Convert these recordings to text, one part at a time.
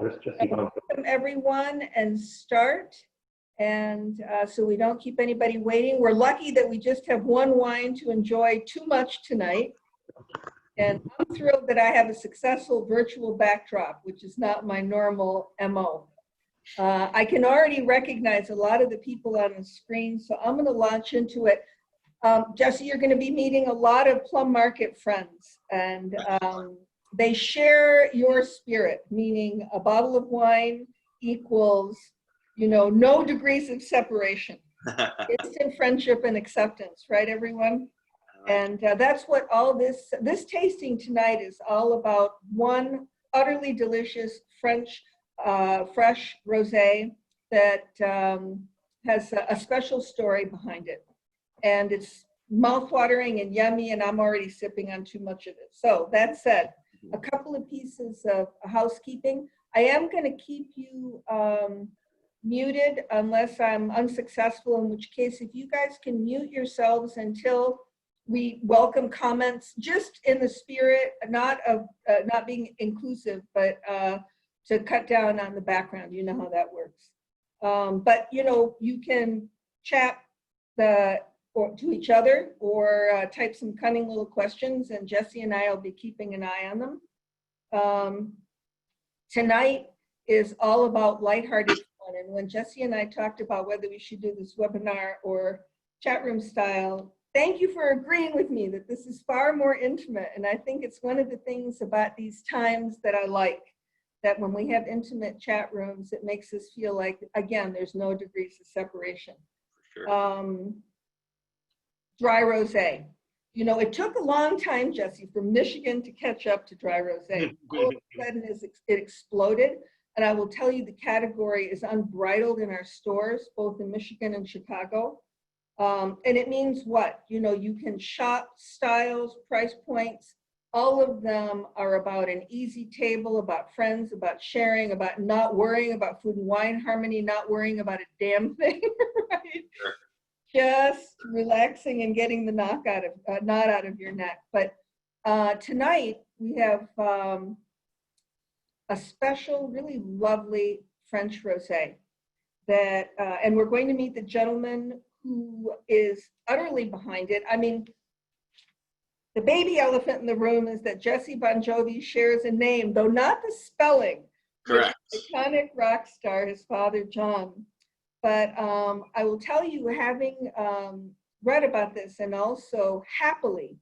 Welcome everyone and start. And so we don't keep anybody waiting. We're lucky that we just have one wine to enjoy too much tonight. And I'm thrilled that I have a successful virtual backdrop, which is not my normal MO. I can already recognize a lot of the people on the screen, so I'm going to launch into it. Jesse, you're going to be meeting a lot of Plum Market friends, and they share your spirit, meaning a bottle of wine equals, you know, no degrees of separation. Instant friendship and acceptance, right, everyone? And that's what all this tasting tonight is all about. One utterly delicious French fresh rosé that has a special story behind it. And it's mouthwatering and yummy, and I'm already sipping on too much of it. So that said, a couple of pieces of housekeeping. I am going to keep you muted unless I'm unsuccessful, in which case, if you guys can mute yourselves until we welcome comments, just in the spirit, not of not being inclusive, but to cut down on the background. You know how that works. But you know, you can chat to each other or type some cunning little questions, and Jesse and I will be keeping an eye on them. Tonight is all about lighthearted fun, and when Jesse and I talked about whether we should do this webinar or chat room style, thank you for agreeing with me that this is far more intimate, and I think it's one of the things about these times that I like, that when we have intimate chat rooms, it makes us feel like, again, there's no degrees of separation. For sure. Dry rosé. You know, it took a long time, Jesse, from Michigan to catch up to dry rosé. All of a sudden, it exploded. And I will tell you, the category is unbridled in our stores, both in Michigan and Chicago. And it means what? You know, you can shop styles, price points. All of them are about an easy table, about friends, about sharing, about not worrying about food and wine harmony, not worrying about a damn thing, right? Sure. Just relaxing and getting the knot out of your neck. But tonight we have a special, really lovely French rosé that, and we're going to meet the gentleman who is utterly behind it. I mean, the baby elephant in the room is that Jon Bon Jovi shares a name, though not the spelling. Correct. With iconic rock star, his father, John. But I will tell you, having read about this and also happily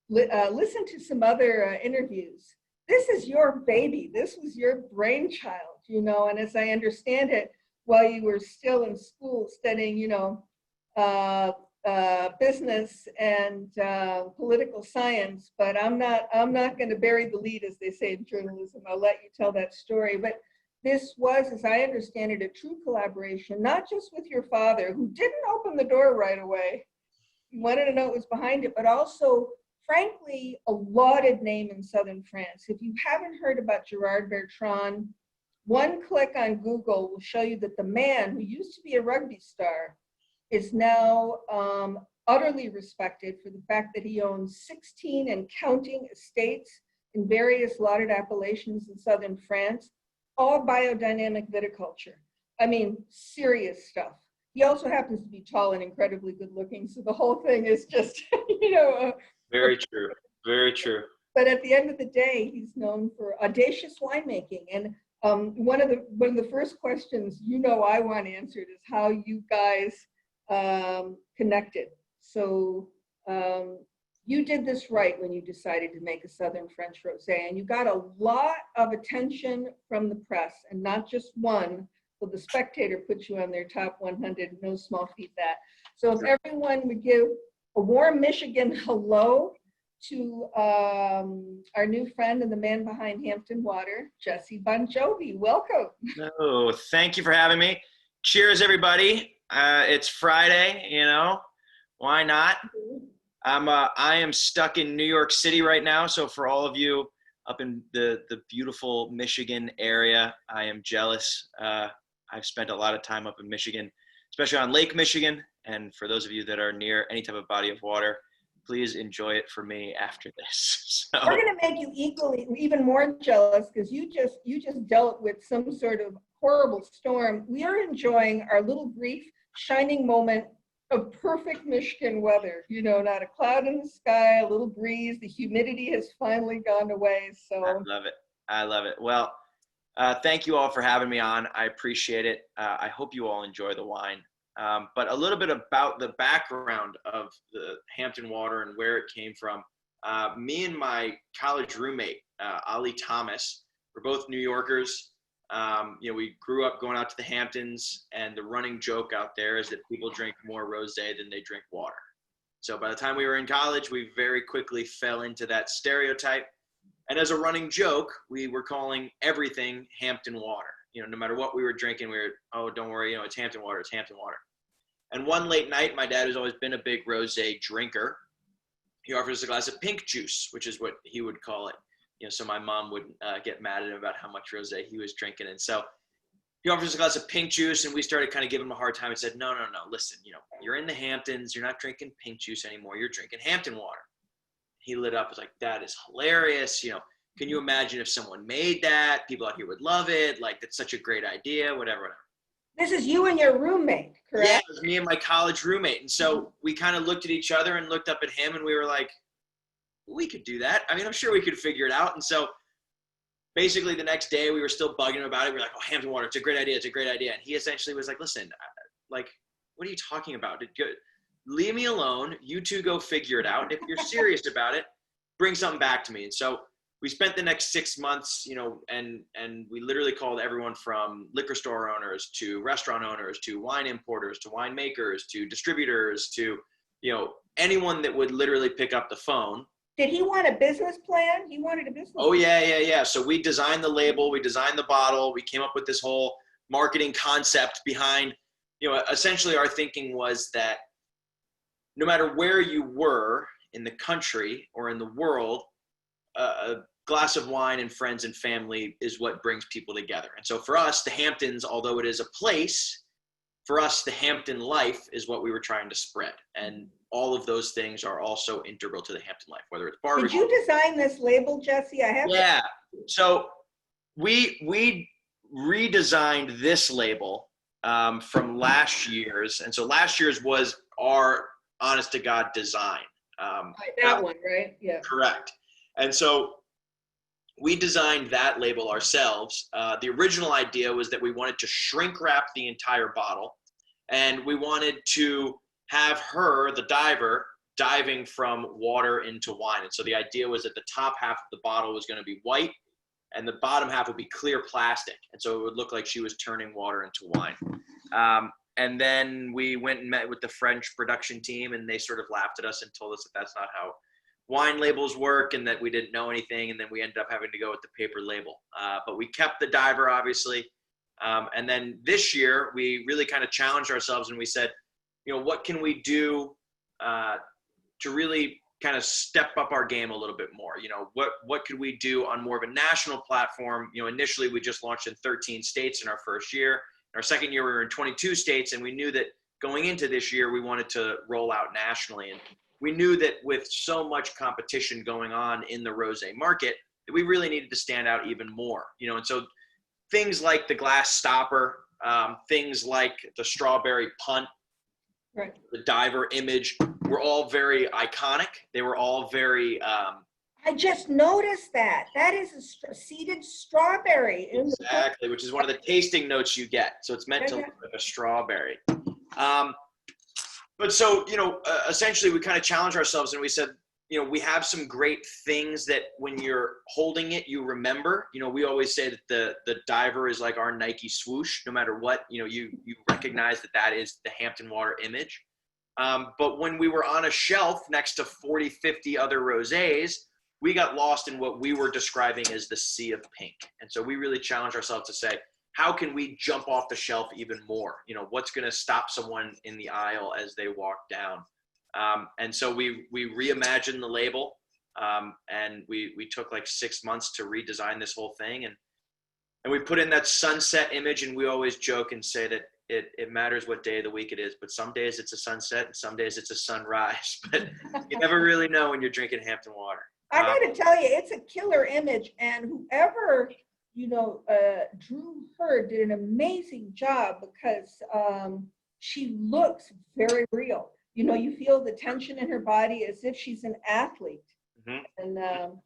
listened to some other interviews, this is your baby. This was your brainchild, you know, and as I understand it, while you were still in school studying, you know, business and political science, but I'm not going to bury the lead, as they say in journalism. I'll let you tell that story. But this was, as I understand it, a true collaboration, not just with your father, who didn't open the door right away. He wanted to know what was behind it, but also, frankly, a lauded name in Southern France. If you haven't heard about Gérard Bertrand, one click on Google will show you that the man who used to be a rugby star is now utterly respected for the fact that he owns 16 and counting estates in various lauded appellations in Southern France, all biodynamic viticulture. I mean, serious stuff. He also happens to be tall and incredibly good looking, so the whole thing is just, you know. Very true, very true. But at the end of the day, he's known for audacious winemaking. And one of the first questions, you know, I want answered is how you guys connected. So you did this right when you decided to make a Southern French rosé, and you got a lot of attention from the press, and not just one. So the Spectator put you on their top 100, no small feat that. So if everyone would give a warm Michigan hello to our new friend and the man behind Hampton Water, Jon Bon Jovi. Welcome. Oh, thank you for having me. Cheers, everybody. It's Friday, you know, why not? I am stuck in New York City right now, so for all of you up in the beautiful Michigan area, I am jealous. I've spent a lot of time up in Michigan, especially on Lake Michigan, and for those of you that are near any type of body of water, please enjoy it for me after this. So, We're going to make you even more jealous because you just dealt with some sort of horrible storm. We are enjoying our little brief shining moment of perfect Michigan weather. You know, not a cloud in the sky, a little breeze. The humidity has finally gone away. So I love it. I love it. Well, thank you all for having me on. I appreciate it. I hope you all enjoy the wine. But a little bit about the background of the Hampton Water and where it came from. Me and my college roommate, Ali Thomas, we're both New Yorkers. You know, we grew up going out to the Hamptons, and the running joke out there is that people drink more rosé than they drink water. So by the time we were in college, we very quickly fell into that stereotype. And as a running joke, we were calling everything Hampton Water. You know, no matter what we were drinking, we were, oh, don't worry, you know, it's Hampton Water, it's Hampton Water. And one late night, my dad has always been a big rosé drinker. He offered us a glass of pink juice, which is what he would call it. You know, so my mom would get mad at him about how much rosé he was drinking. And so he offered us a glass of pink juice, and we started kind of giving him a hard time and said, no, listen, you know, you're in the Hamptons, you're not drinking pink juice anymore, you're drinking Hampton Water. He lit up, was like, that is hilarious, you know. Can you imagine if someone made that? People out here would love it. Like, that's such a great idea, whatever. this is you and your roommate, correct? Yeah, it was me and my college roommate. And so we kind of looked at each other and looked up at him, and we were like, we could do that. I mean, I'm sure we could figure it out. And so basically the next day we were still bugging him about it. We were like, oh, Hampton Water, it's a great idea. It's a great idea. And he essentially was like, listen, like, what are you talking about? Leave me alone. You two go figure it out. If you're serious about it, bring something back to me. And so we spent the next 6 months, you know, and we literally called everyone from liquor store owners to restaurant owners to wine importers to winemakers to distributors to, you know, anyone that would literally pick up the phone. Did he want a business plan? He wanted a business plan. Oh, yeah. So we designed the label, we designed the bottle, we came up with this whole marketing concept behind, you know, essentially our thinking was that no matter where you were in the country or in the world, a glass of wine and friends and family is what brings people together. And so for us, the Hamptons, although it is a place, for us, the Hampton life is what we were trying to spread. And all of those things are also integral to the Hampton life, whether it's barbecue. Did you design this label, Jesse? I have. Yeah. So we redesigned this label from last year's. And so last year's was our honest to God design. That one, right? Yeah. Correct. And so we designed that label ourselves. The original idea was that we wanted to shrink wrap the entire bottle, and we wanted to have her, the diver, diving from water into wine. And so the idea was that the top half of the bottle was going to be white and the bottom half would be clear plastic. And so it would look like she was turning water into wine. And then we went and met with the French production team, and they sort of laughed at us and told us that that's not how wine labels work and that we didn't know anything. And then we ended up having to go with the paper label. But we kept the diver, obviously. And then this year, we really kind of challenged ourselves and we said, you know, what can we do to really kind of step up our game a little bit more? You know, what could we do on more of a national platform? You know, initially we just launched in 13 states in our first year. In our second year, we were in 22 states, and we knew that going into this year, we wanted to roll out nationally. And we knew that with so much competition going on in the rosé market, that we really needed to stand out even more. You know, and so things like the glass stopper, things like the strawberry punt, Right. the diver image were all very iconic. They were all very I just noticed that. That is a seeded strawberry. exactly, which is one of the tasting notes you get. So it's meant to look like a strawberry. But so, you know, essentially we kind of challenged ourselves and we said, you know, we have some great things that when you're holding it, you remember. You know, we always say that the diver is like our Nike swoosh. No matter what, you know, you recognize that is the Hampton Water image. But when we were on a shelf next to 40, 50 other rosés, we got lost in what we were describing as the sea of pink. And so we really challenged ourselves to say, how can we jump off the shelf even more? You know, what's going to stop someone in the aisle as they walk down? And so we reimagined the label, and we took like 6 months to redesign this whole thing. And we put in that sunset image, and we always joke and say that, it matters what day of the week it is, but some days it's a sunset and some days it's a sunrise. But you never really know when you're drinking Hampton water. I got to tell you, it's a killer image, and whoever Drew her did an amazing job because she looks very real. You feel the tension in her body as if she's an athlete. Mm-hmm. And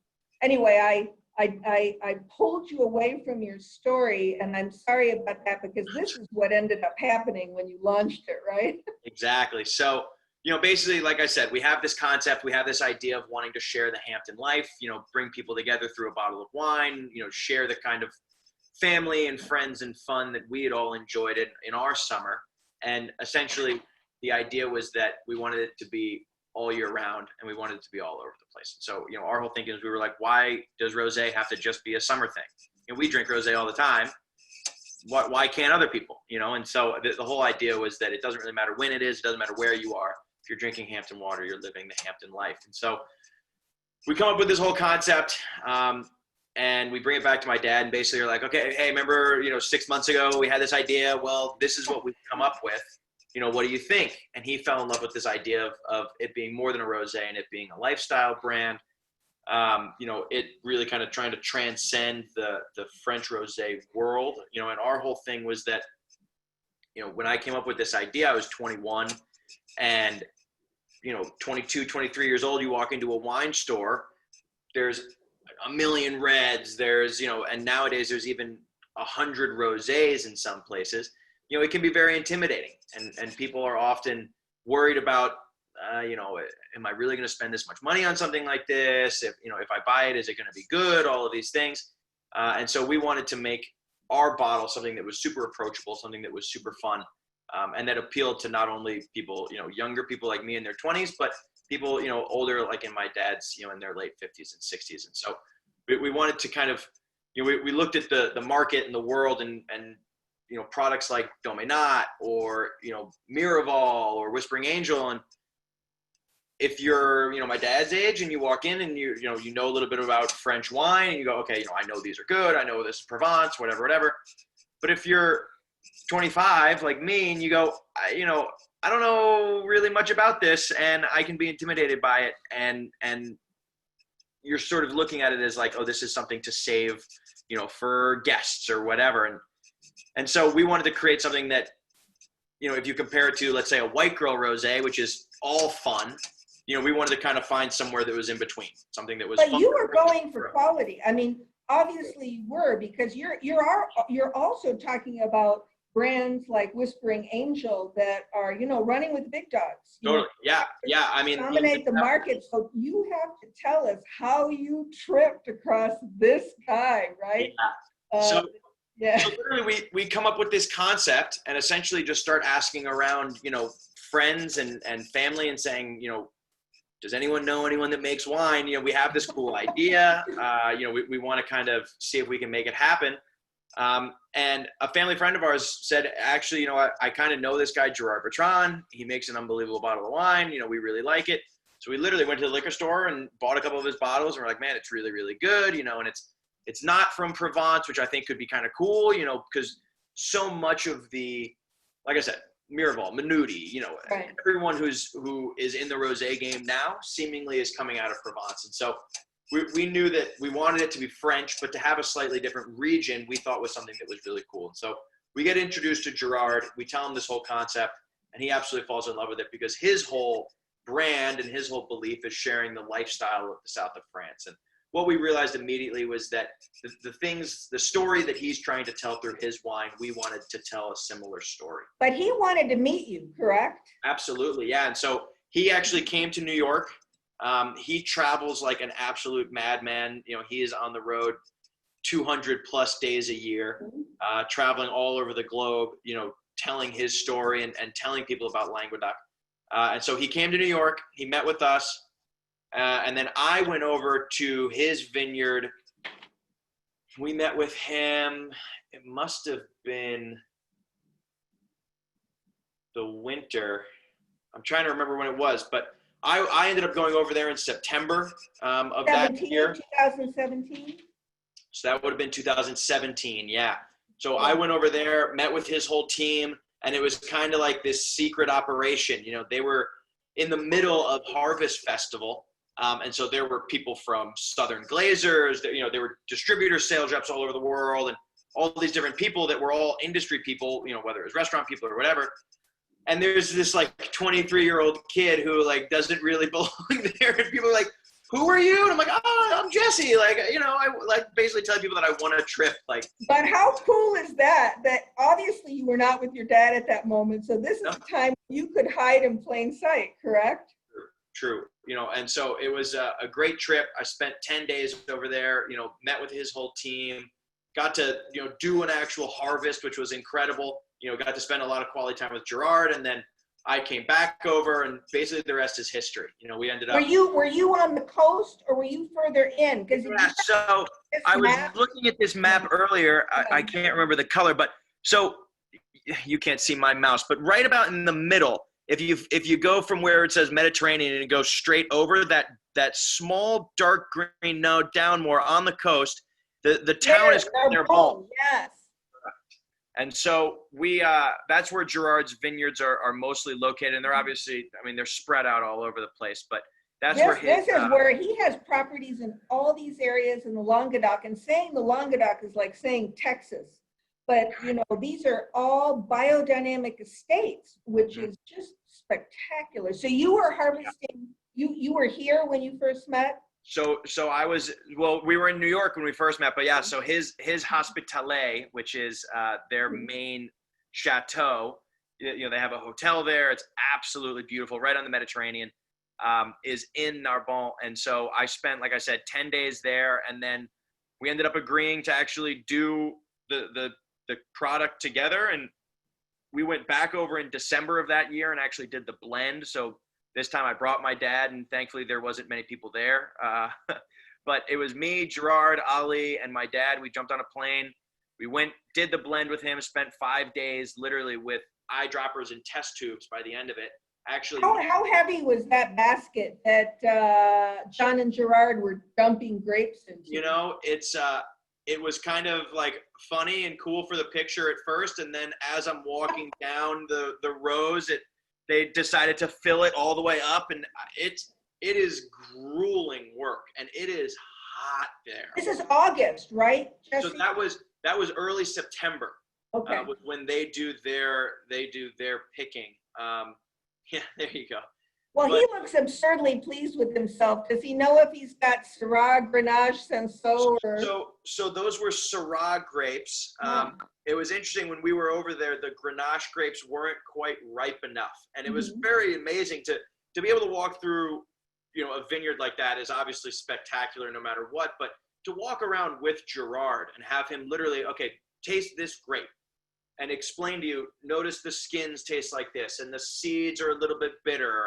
anyway, I pulled you away from your story, and I'm sorry about that because this is what ended up happening when you launched it, right? Exactly. So, basically, like I said, we have this concept, we have this idea of wanting to share the Hampton life, bring people together through a bottle of wine, share the kind of family and friends and fun that we had all enjoyed in our summer. And essentially, the idea was that we wanted it to be all year round, and we wanted it to be all over the place. So, our whole thinking is we were like, why does rosé have to just be a summer thing? We drink rosé all the time. Why can't other people? And so the whole idea was that it doesn't really matter when it is. It doesn't matter where you are. If you're drinking Hampton water, you're living the Hampton life. And so we come up with this whole concept, and we bring it back to my dad, and basically are like, okay, hey, remember, 6 months ago we had this idea. Well, this is what we've come up with. What do you think? And he fell in love with this idea of it being more than a rosé and it being a lifestyle brand. It really kind of trying to transcend the French rosé world. And our whole thing was that, when I came up with this idea, I was 21, and 22, 23 years old, you walk into a wine store, there's a million reds, there's, and nowadays there's even 100 rosés in some places. It can be very intimidating, and people are often worried about, am I really going to spend this much money on something like this? If I buy it, is it going to be good? All of these things. And so we wanted to make our bottle something that was super approachable, something that was super fun, and that appealed to not only people, younger people like me in their 20s, but people, older, like in my dad's, in their late 50s and 60s. And so we wanted to kind of, we looked at the market and the world and products like Dominat or, Miraval or Whispering Angel. And if you're, my dad's age and you walk in and you know a little bit about French wine and you go, okay, I know these are good. I know this is Provence, whatever. But if you're 25 like me and you go, I don't know really much about this and I can be intimidated by it. And you're sort of looking at it as like, oh, this is something to save, for guests or whatever. And so we wanted to create something that, if you compare it to, let's say, a white girl rosé, which is all fun, we wanted to kind of find somewhere that was in between, something that was But fun. you were going for quality. I mean, obviously you were, because you're also talking about brands like Whispering Angel that are, running with big dogs. Totally. Yeah. I mean, dominate the market. So you have to tell us how you tripped across this guy, right? Yeah. Yeah. So literally we come up with this concept and essentially just start asking around, friends and family and saying, does anyone know anyone that makes wine? We have this cool idea. We want to kind of see if we can make it happen. And a family friend of ours said, actually, I kind of know this guy, Gérard Bertrand. He makes an unbelievable bottle of wine. We really like it. So we literally went to the liquor store and bought a couple of his bottles. And we're like, man, it's really, really good. And it's not from Provence, which I think could be kind of cool, because so much of the, like I said, Miraval, Minuti, right. Everyone who is in the rosé game now seemingly is coming out of Provence. And so we knew that we wanted it to be French, but to have a slightly different region, we thought was something that was really cool. And so we get introduced to Gérard, we tell him this whole concept, and he absolutely falls in love with it because his whole brand and his whole belief is sharing the lifestyle of the south of France. And what we realized immediately was that the story that he's trying to tell through his wine, we wanted to tell a similar story. But he wanted to meet you, correct? Absolutely, yeah. And so he actually came to New York. He travels like an absolute madman. He is on the road 200 plus days a year, traveling all over the globe, telling his story and telling people about Languedoc. And so he came to New York, he met with us. And then I went over to his vineyard. We met with him. It must have been the winter. I'm trying to remember when it was, but I ended up going over there in September of that year. 2017? So that would have been 2017, yeah. So I went over there, met with his whole team. And it was kind of like this secret operation. You know, they were in the middle of Harvest Festival. And so there were people from Southern Glazers, you know, there were distributors, sales reps all over the world, and all these different people that were all industry people, you know, whether it was restaurant people or whatever. And there's this like 23-year-old kid who like doesn't really belong there. And people are like, who are you? And I'm like, oh, I'm Jesse. Like, you know, I like basically telling people that I won a trip. Like, but how cool is that? That obviously you were not with your dad at that moment. So this is the time you could hide in plain sight, correct? True. You know, and so it was a great trip. I spent 10 days over there, you know, met with his whole team, got to, you know, do an actual harvest, which was incredible. You know, got to spend a lot of quality time with Gérard, and then I came back over, and basically the rest is history. You know, we ended up. Were you on the coast, or were you further in? Because yeah, so I was looking at this map earlier. I can't remember the color, but so you can't see my mouse, but right about in the middle, if you go from where it says Mediterranean and go straight over that small dark green node down more on the coast, the town is their home. Yes. And so that's where Gérard's vineyards are mostly located, and they're obviously, I mean, they're spread out all over the place, but that's where this is where he has properties in all these areas in the Languedoc, and saying the Languedoc is like saying Texas, but you know, these are all biodynamic estates, which is just spectacular. So you were harvesting, you were here when you first met? So I was, well, we were in New York when we first met, but yeah, so his Hospitalet, which is their main chateau, you know, they have a hotel there. It's absolutely beautiful, right on the Mediterranean, is in Narbonne. And so I spent, like I said, 10 days there, and then we ended up agreeing to actually do the product together, and we went back over in December of that year and actually did the blend. So this time I brought my dad, and thankfully there wasn't many people there. But it was me, Gérard, Ali, and my dad. We jumped on a plane. We went, did the blend with him, spent 5 days literally with eyedroppers and test tubes by the end of it. Actually, how heavy was that basket that Jon and Gérard were dumping grapes into? You know, it was kind of like funny and cool for the picture at first, and then as I'm walking down the rows, they decided to fill it all the way up, and it is grueling work, and it is hot there. This is August, right, Jesse? So that was early September. Okay. When they do their picking. Yeah, there you go. Well, he looks absurdly pleased with himself. Does he know if he's got Syrah, Grenache, Cinsault, or? So those were Syrah grapes. It was interesting when we were over there, the Grenache grapes weren't quite ripe enough. And it was very amazing to be able to walk through, you know, a vineyard like that is obviously spectacular no matter what, but to walk around with Gérard and have him literally, okay, taste this grape and explain to you, notice the skins taste like this, and the seeds are a little bit bitter,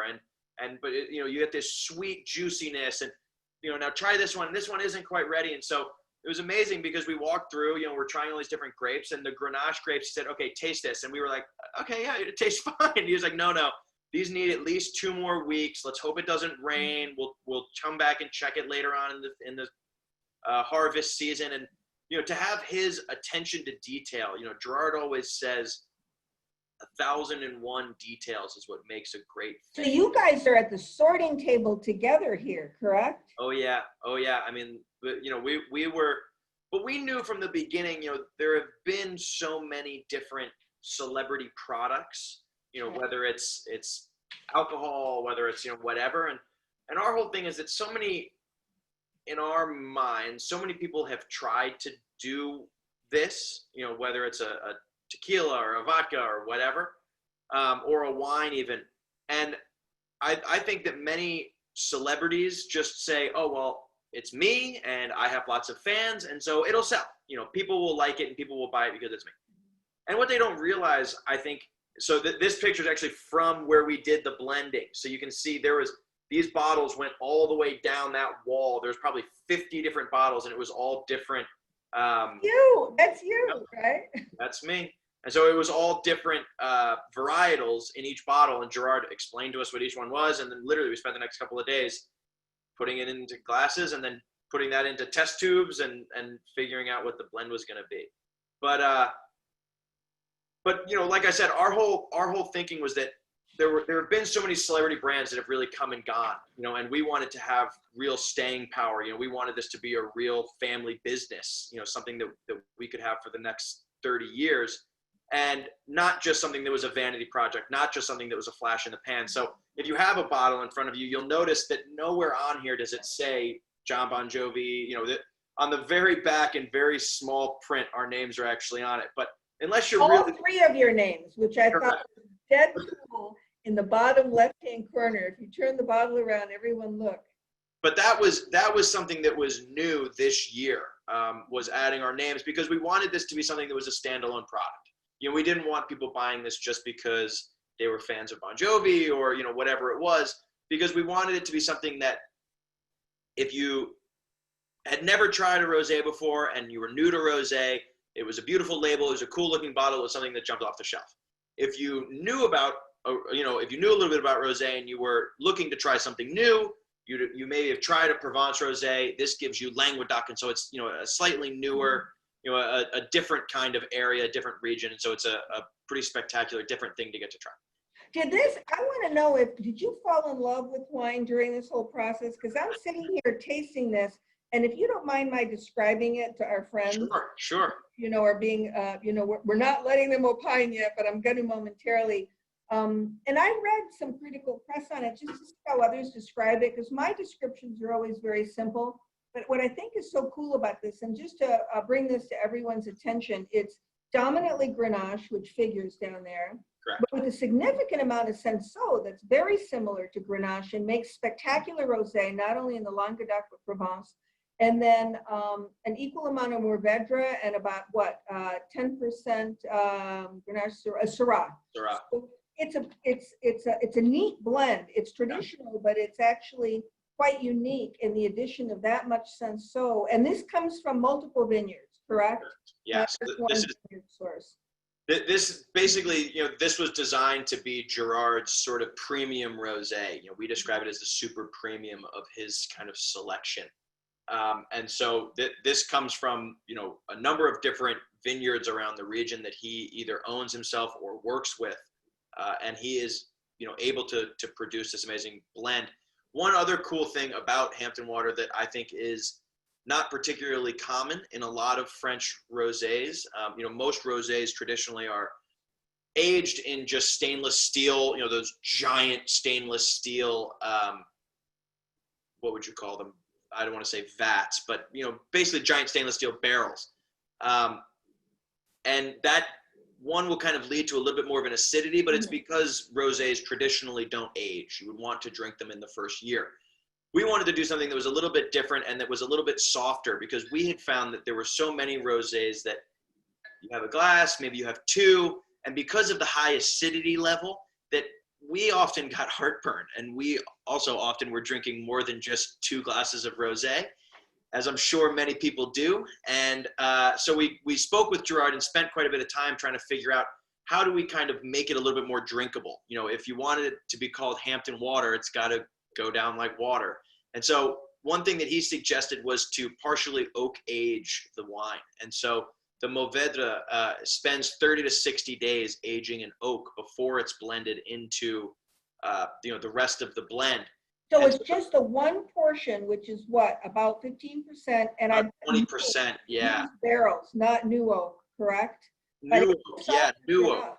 but you know, you get this sweet juiciness, and you know, now try this one. This one isn't quite ready. And so it was amazing because we walked through, you know, we're trying all these different grapes, and the Grenache grapes, he said, okay, taste this. And we were like, okay, yeah, it tastes fine. He was like, no, these need at least 2 more weeks. Let's hope it doesn't rain. We'll come back and check it later on in the harvest season. And, you know, to have his attention to detail, you know, Gérard always says 1,001 details is what makes a great So you guys are at the sorting table together here, correct? Oh yeah. I mean, you know, we were, but we knew from the beginning, you know, there have been so many different celebrity products, you know, whether it's alcohol, whether it's, you know, whatever. And our whole thing is that so many, in our minds, so many people have tried to do this, you know, whether it's a tequila or a vodka or whatever, or a wine even. And I think that many celebrities just say, oh, well, it's me and I have lots of fans, and so it'll sell. You know, people will like it and people will buy it because it's me. And what they don't realize, I think, so this picture is actually from where we did the blending. So you can see these bottles went all the way down that wall. There's probably 50 different bottles, and it was all different. That's you, right? That's me. And so it was all different varietals in each bottle, and Gérard explained to us what each one was, and then literally we spent the next couple of days putting it into glasses and then putting that into test tubes and figuring out what the blend was going to be. But but like I said, our whole thinking was that there have been so many celebrity brands that have really come and gone, and we wanted to have real staying power. We wanted this to be a real family business, something that we could have for the next 30 years, and not just something that was a vanity project, not just something that was a flash in the pan. So if you have a bottle in front of you, you'll notice that nowhere on here does it say Jon Bon Jovi. That on the very back in very small print, our names are actually on it. But unless you're all three of your names, which I thought was dead cool, in the bottom left-hand corner. If you turn the bottle around, everyone look. But that was something that was new this year, was adding our names, because we wanted this to be something that was a standalone product. We didn't want people buying this just because they were fans of Bon Jovi or, whatever it was, because we wanted it to be something that if you had never tried a rosé before and you were new to rosé, it was a beautiful label, it was a cool looking bottle, it was something that jumped off the shelf. If you knew if you knew a little bit about rosé and you were looking to try something new, you may have tried a Provence rosé. This gives you Languedoc, and so it's a slightly newer, a different kind of area, a different region, and so it's a pretty spectacular, different thing to get to try. I want to know did you fall in love with wine during this whole process? Because I'm sitting here tasting this, and if you don't mind my describing it to our friends. Sure. Or being, we're not letting them opine yet, but I'm going to momentarily. And I read some critical press on it just to see how others describe it, because my descriptions are always very simple. But what I think is so cool about this, and just to bring this to everyone's attention, it's dominantly Grenache, which figures down there, correct, but with a significant amount of Cinsault that's very similar to Grenache and makes spectacular rosé, not only in the Languedoc but Provence. And then an equal amount of Mourvèdre and about 10% Grenache Syrah. So it's a neat blend. It's traditional, but it's actually quite unique in the addition of that much Cinsault. And this comes from multiple vineyards, correct? Yes. This basically, this was designed to be Gérard's sort of premium rosé. We describe it as the super premium of his kind of selection. And so this comes from, a number of different vineyards around the region that he either owns himself or works with. And he is, able to produce this amazing blend. One other cool thing about Hampton Water that I think is not particularly common in a lot of French rosés. Most rosés traditionally are aged in just stainless steel, those giant stainless steel, what would you call them? I don't want to say vats, but basically giant stainless steel barrels. And that one will kind of lead to a little bit more of an acidity, but it's because rosés traditionally don't age. You would want to drink them in the first year. We wanted to do something that was a little bit different and that was a little bit softer, because we had found that there were so many rosés that you have a glass, maybe you have two, and because of the high acidity level, that we often got heartburn, and we also often were drinking more than just 2 glasses of rosé, as I'm sure many people do. And so we spoke with Gérard and spent quite a bit of time trying to figure out how do we kind of make it a little bit more drinkable. If you wanted it to be called Hampton Water, it's got to go down like water. And so one thing that he suggested was to partially oak age the wine. And so the Mourvèdre spends 30 to 60 days aging in oak before it's blended into the rest of the blend. So it's just the one portion, which is what, about 15%, and about 20%, yeah. Barrels, not new oak, correct? New oak, yeah, new oak.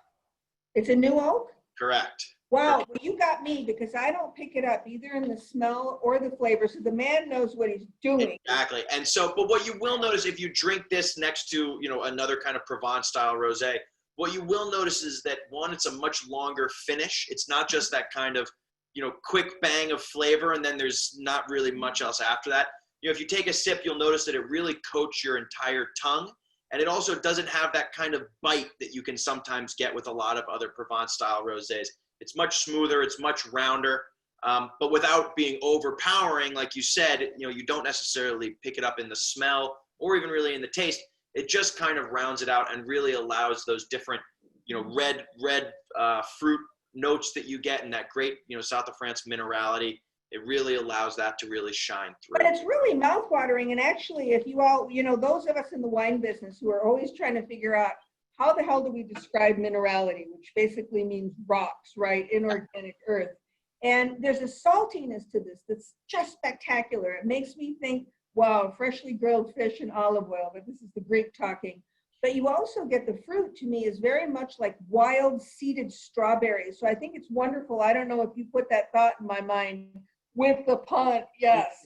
It's a new oak? Correct. Wow, well, you got me, because I don't pick it up either in the smell or the flavor. So the man knows what he's doing. Exactly. And so, but what you will notice if you drink this next to, another kind of Provence style rosé, what you will notice is that one, it's a much longer finish. It's not just that kind of, quick bang of flavor, and then there's not really much else after that. If you take a sip, you'll notice that it really coats your entire tongue. And it also doesn't have that kind of bite that you can sometimes get with a lot of other Provence style rosés. It's much smoother, it's much rounder, but without being overpowering, like you said, you don't necessarily pick it up in the smell or even really in the taste. It just kind of rounds it out and really allows those different, red fruit notes that you get, and that great, South of France minerality. It really allows that to really shine through. But it's really mouthwatering. And actually, if you all, those of us in the wine business who are always trying to figure out how the hell do we describe minerality, which basically means rocks, right? Inorganic earth. And there's a saltiness to this that's just spectacular. It makes me think, wow, freshly grilled fish and olive oil, but this is the Greek talking. But you also get the fruit, to me, is very much like wild seeded strawberries. So I think it's wonderful. I don't know if you put that thought in my mind with the pun, yes.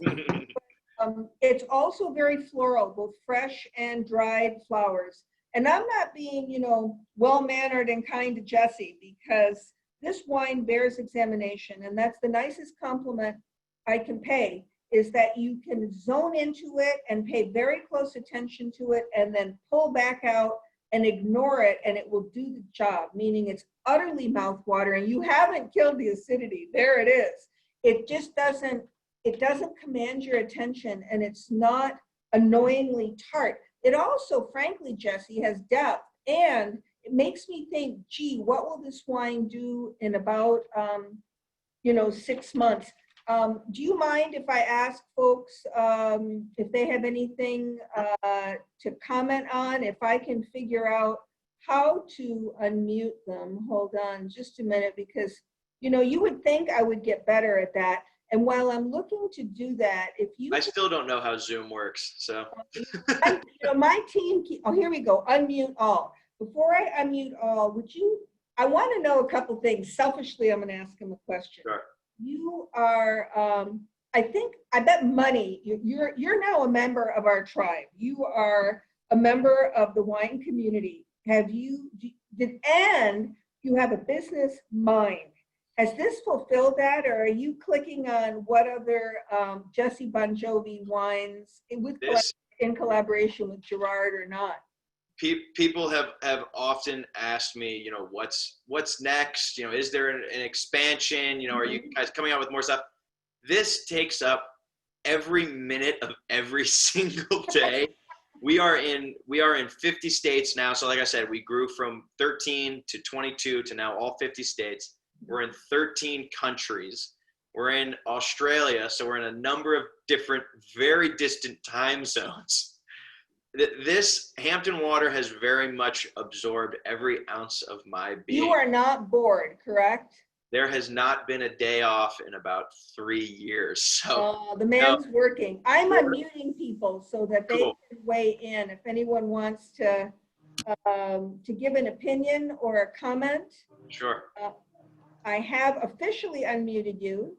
It's also very floral, both fresh and dried flowers. And I'm not being, you know, well-mannered and kind to Jesse, because this wine bears examination, and that's the nicest compliment I can pay, is that you can zone into it and pay very close attention to it and then pull back out and ignore it, and it will do the job, meaning it's utterly mouth-watering. You haven't killed the acidity. There it is. It just doesn't command your attention, and it's not annoyingly tart. It also, frankly, Jesse, has depth, and it makes me think, gee, what will this wine do in about, 6 months? Do you mind if I ask folks if they have anything to comment on, if I can figure out how to unmute them? Hold on just a minute, because, you would think I would get better at that. And while I'm looking to do that, if you— I still don't know how Zoom works, so. My team, here we go, unmute all. Before I unmute all, I want to know a couple things. Selfishly, I'm going to ask him a question. Sure. You are, I bet money, you're now a member of our tribe. You are a member of the wine community. And you have a business mind. Has this fulfilled that, or are you clicking on what other Jesse Bongiovi wines in collaboration with Gérard or not? People have often asked me, what's next? Is there an expansion? Are you guys coming out with more stuff? This takes up every minute of every single day. We are in 50 states now. So like I said, we grew from 13 to 22 to now all 50 states. We're in 13 countries. We're in Australia. So we're in a number of different, very distant time zones. This Hampton Water has very much absorbed every ounce of my being. You are not bored, correct? There has not been a day off in about 3 years. So the man's working. I'm unmuting people so that they can weigh in. If anyone wants to give an opinion or a comment. Sure. I have officially unmuted you.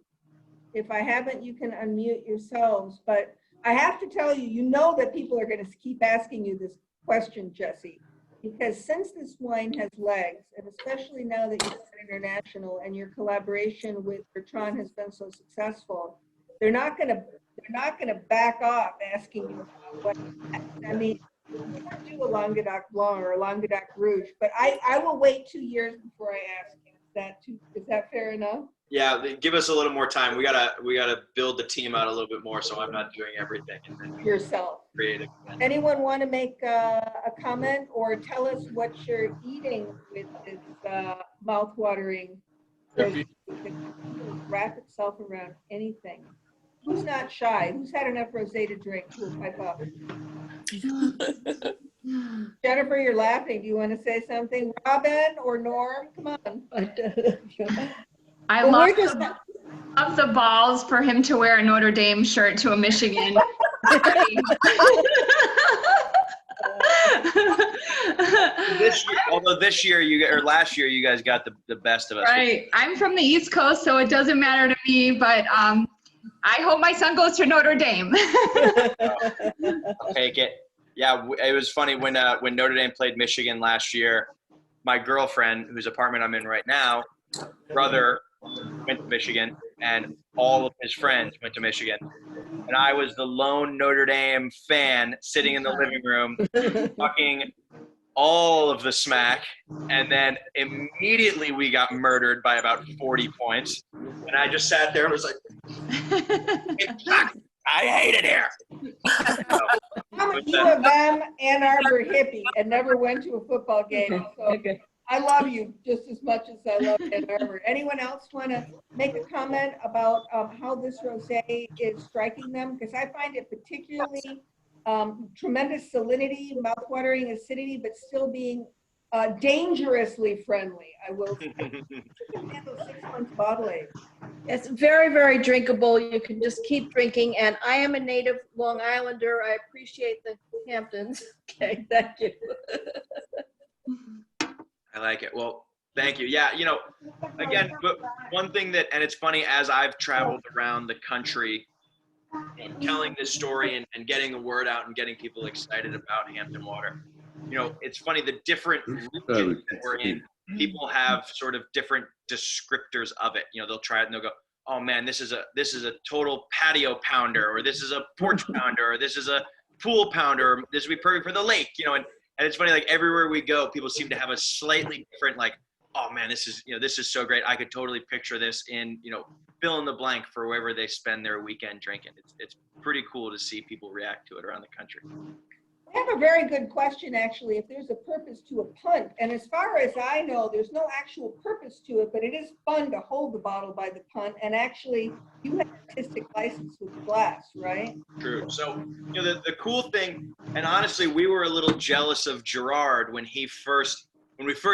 If I haven't, you can unmute yourselves. But I have to tell you, you know that people are going to keep asking you this question, Jesse, because since this wine has legs, and especially now that you're international and your collaboration with Bertrand has been so successful, they're not going to back off asking you what. I mean, you can't do a Languedoc Blanc or a Languedoc Rouge, but I will wait 2 years before I ask you. Is that fair enough? Yeah, give us a little more time. We gotta build the team out a little bit more, so I'm not doing everything. And then yourself. Creative. Anyone want to make a comment or tell us what you're eating with this mouth-watering? It can wrap itself around anything. Who's not shy? Who's had enough rosé to drink? Who will pipe up? Jennifer, you're laughing. Do you want to say something? Robin or Norm? Come on. I love the balls for him to wear a Notre Dame shirt to a Michigan. Last year you guys got the best of us. Right. I'm from the East Coast, so it doesn't matter to me, but I hope my son goes to Notre Dame. I'll take it. Yeah, it was funny when Notre Dame played Michigan last year. My girlfriend, whose apartment I'm in right now, brother went to Michigan, and all of his friends went to Michigan. And I was the lone Notre Dame fan sitting in the living room talking all of the smack. And then immediately we got murdered by about 40 points. And I just sat there and was like, I hate it here. I'm a U of M Ann Arbor hippie and never went to a football game. So I love you just as much as I love Ann Arbor. Anyone else want to make a comment about how this rosé is striking them? Because I find it particularly tremendous salinity, mouthwatering acidity, but still being dangerously friendly, I will say. You can handle 6 months bottle age. It's very, very drinkable. You can just keep drinking. And I am a native Long Islander. I appreciate the Hamptons. Okay, thank you. I like it. Well, thank you. Yeah, you know, again, but one thing that, and it's funny, as I've traveled around the country and telling this story and getting the word out and getting people excited about Hampton Water, you know, it's funny, the different regions that we're in, people have sort of different descriptors of it. You know, they'll try it and they'll go, oh man, this is a total patio pounder, or this is a porch pounder, or this is a pool pounder, or this would be perfect for the lake, you know, and it's funny, like everywhere we go, people seem to have a slightly different, like, oh man, this is so great. I could totally picture this in, you know, fill in the blank for wherever they spend their weekend drinking. It's pretty cool to see people react to it around the country. I have a very good question, actually, if there's a purpose to a punt. And as far as I know, there's no actual purpose to it, but it is fun to hold the bottle by the punt. And actually, you have artistic license with glass, right? True. So, you know, the cool thing, and honestly, we were a little jealous of Gérard when we first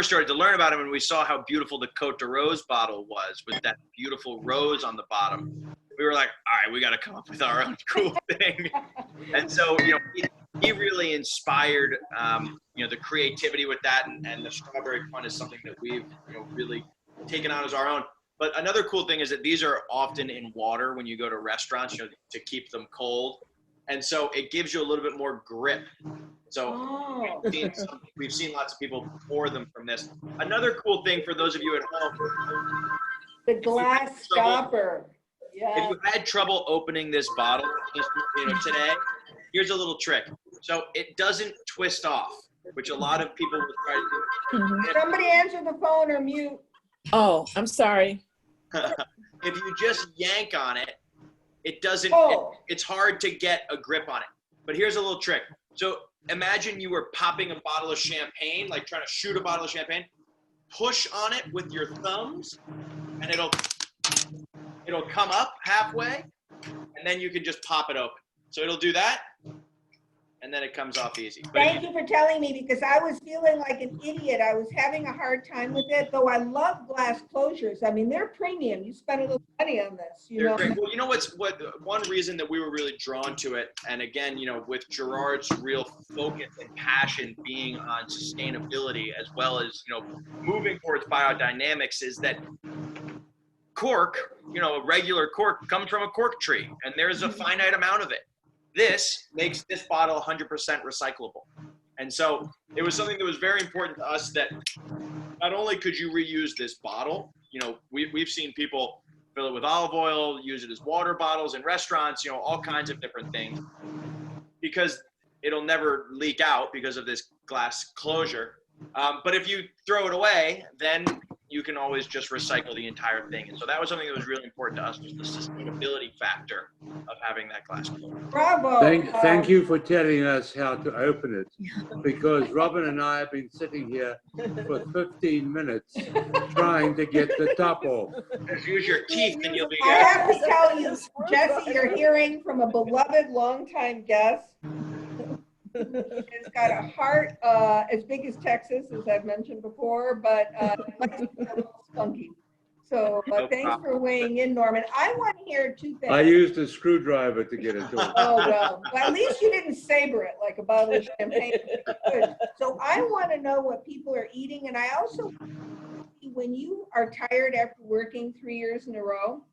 started to learn about him, and we saw how beautiful the Côte de Rose bottle was with that beautiful rose on the bottom. We were like, all right, we got to come up with our own cool thing. And so, you know, he really inspired, you know, the creativity with that, and the strawberry punt is something that we've, you know, really taken on as our own. But another cool thing is that these are often in water when you go to restaurants, you know, to keep them cold. And so it gives you a little bit more grip. So we've seen lots of people pour them from this. Another cool thing for those of you at home, the glass stopper. Yeah. If you had trouble opening this bottle, you know, today, here's a little trick. So it doesn't twist off, which a lot of people will try to do. Somebody answer the phone or mute. Oh, I'm sorry. If you just yank on it, it doesn't, it's hard to get a grip on it. But here's a little trick. So imagine you were popping a bottle of champagne, like trying to shoot a bottle of champagne. Push on it with your thumbs, and it'll come up halfway, and then you can just pop it open. So it'll do that, and then it comes off easy. But thank you for telling me, because I was feeling like an idiot. I was having a hard time with it, though I love glass closures. I mean, they're premium. You spend a little money on this, you know. Great. Well, you know one reason that we were really drawn to it, and again, you know, with Gérard's real focus and passion being on sustainability as well as, you know, moving towards biodynamics, is that cork, you know, a regular cork comes from a cork tree, and there's a finite amount of it. This makes this bottle 100% recyclable. And so it was something that was very important to us, that not only could you reuse this bottle, you know, we've seen people fill it with olive oil, use it as water bottles in restaurants, you know, all kinds of different things, because it'll never leak out because of this glass closure. But if you throw it away, then you can always just recycle the entire thing. And so that was something that was really important to us, was the sustainability factor of having that glass closure. Bravo. Thank you for telling us how to open it, because Robin and I have been sitting here for 15 minutes trying to get the top off. Just use your teeth and you'll be I have to tell you, Jesse, you're hearing from a beloved longtime guest. It's got a heart as big as Texas, as I've mentioned before, but it's a little spunky. So thanks for weighing in, Norman. I want to hear two things. I used a screwdriver to get it to. Oh, well, at least you didn't saber it like a bottle of champagne. So I want to know what people are eating. And I also, when you are tired after working 3 years in a row,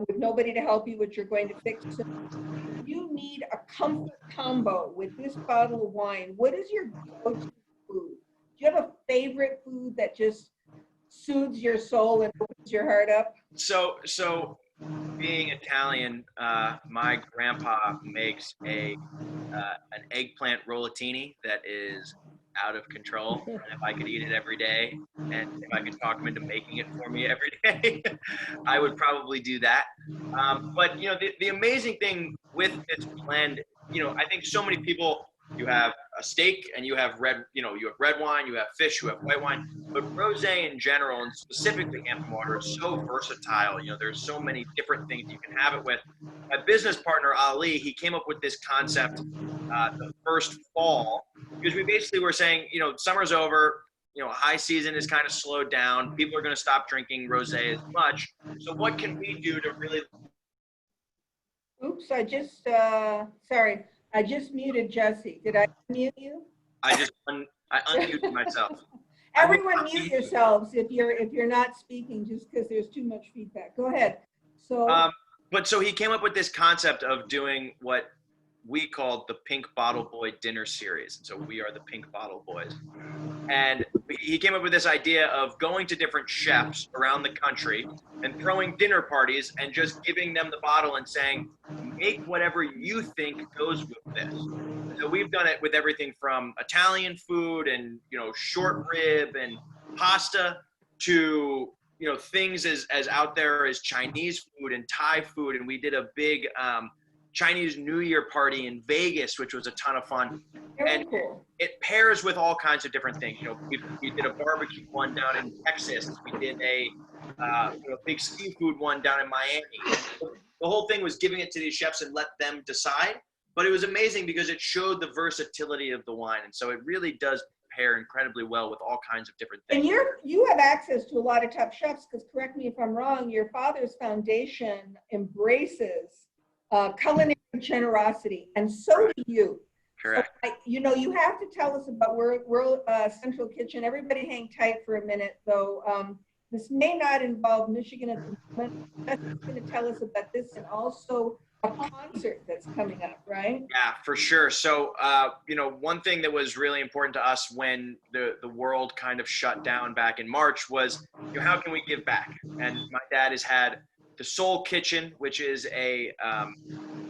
with nobody to help you, what you're going to fix, you need a comfort combo with this bottle of wine. What is your go-to food? Do you have a favorite food that just soothes your soul and opens your heart up? So being Italian, my grandpa makes an eggplant rollatini that is out of control. And if I could eat it every day, and if I could talk him into making it for me every day, I would probably do that. But you know, the amazing thing with this blend, you know, I think so many people, you have a steak and you have red wine, you have fish, you have white wine, but rosé in general, and specifically Hampton Water, is so versatile. You know, there's so many different things you can have it with. My business partner, Ali, he came up with this concept the first fall, because we basically were saying, you know, summer's over, high season is kind of slowed down. People are going to stop drinking rosé as much. So what can we do to really? Oops, I just, sorry, I just muted Jesse. Did I mute you? I unmuted myself. Everyone mute yourselves if you're not speaking, just because there's too much feedback. Go ahead. So. But so he came up with this concept of doing what we called the Pink Bottle Boy Dinner Series. And so we are the Pink Bottle Boys. And he came up with this idea of going to different chefs around the country and throwing dinner parties and just giving them the bottle and saying, make whatever you think goes with this. So we've done it with everything from Italian food and, short rib and pasta to, things as out there as Chinese food and Thai food. And we did a big Chinese New Year party in Vegas, which was a ton of fun. And it pairs with all kinds of different things. We did a barbecue one down in Texas. We did a big seafood one down in Miami. The whole thing was giving it to these chefs and let them decide. But it was amazing because it showed the versatility of the wine. And so it really does pair incredibly well with all kinds of different things. And you have access to a lot of top chefs, because correct me if I'm wrong, your father's foundation embraces culinary generosity, and so do you. Correct. So, you have to tell us about World Central Kitchen. Everybody hang tight for a minute, though. This may not involve Michigan at the moment. That's going to tell us about this, and also a concert that's coming up, right? Yeah, for sure. So, one thing that was really important to us when the world kind of shut down back in March was, how can we give back? And my dad has had the Soul Kitchen, which is a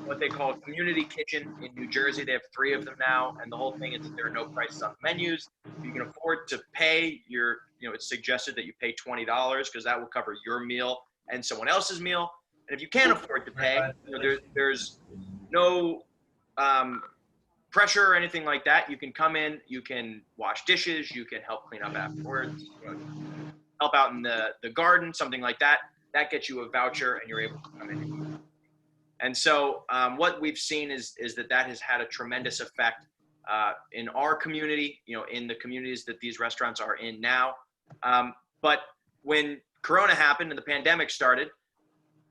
what they call a community kitchen in New Jersey. They have 3 of them now, and the whole thing is that there are no prices on the menus. If you can afford to pay, it's suggested that you pay $20 because that will cover your meal and someone else's meal. And if you can't afford to pay, there's no pressure or anything like that. You can come in, you can wash dishes, you can help clean up afterwards, help out in the garden, something like that. That gets you a voucher and you're able to come in. And so what we've seen is that has had a tremendous effect in our community, in the communities that these restaurants are in now. But when Corona happened and the pandemic started,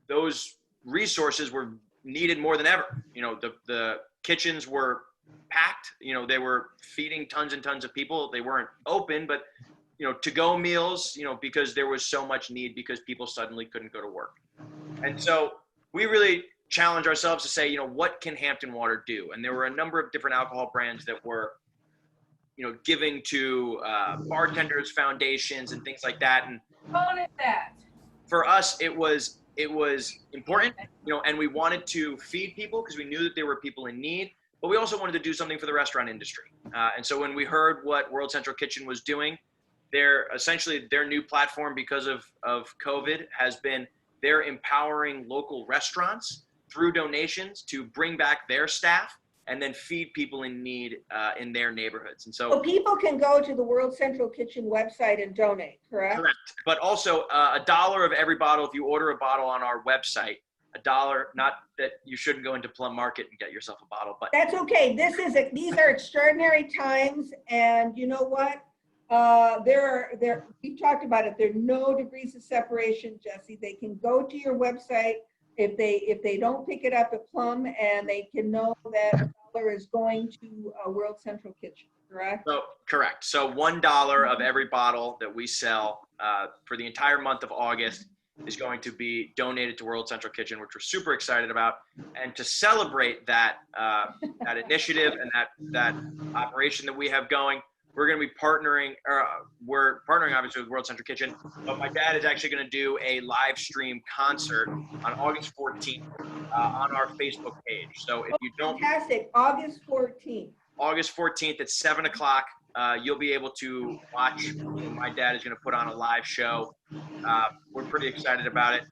those resources were needed more than ever. The kitchens were packed. They were feeding tons and tons of people. They weren't open, but to-go meals, because there was so much need because people suddenly couldn't go to work. And so we really challenge ourselves to say, what can Hampton Water do? And there were a number of different alcohol brands that were, giving to bartenders, foundations, and things like that. And for us, it was important, and we wanted to feed people because we knew that there were people in need, but we also wanted to do something for the restaurant industry. And so when we heard what World Central Kitchen was doing, their new platform because of COVID has been they're empowering local restaurants through donations to bring back their staff and then feed people in need in their neighborhoods. And so people can go to the World Central Kitchen website and donate, correct? Correct. But also $1 of every bottle, if you order a bottle on our website, $1, not that you shouldn't go into Plum Market and get yourself a bottle, but that's okay. These are extraordinary times, and you know what? We've talked about it. There are no degrees of separation, Jesse. They can go to your website if they don't pick it up at Plum, and they can know that $1 is going to World Central Kitchen, correct? So, correct. So $1 of every bottle that we sell for the entire month of August is going to be donated to World Central Kitchen, which we're super excited about. And to celebrate that that initiative and that operation that we have going, we're going to be partnering, we're partnering obviously with World Central Kitchen, but my dad is actually going to do a live stream concert on August 14th on our Facebook page. So if you don't... Fantastic, August 14th. August 14th at 7 o'clock, you'll be able to watch. My dad is going to put on a live show. We're pretty excited about it.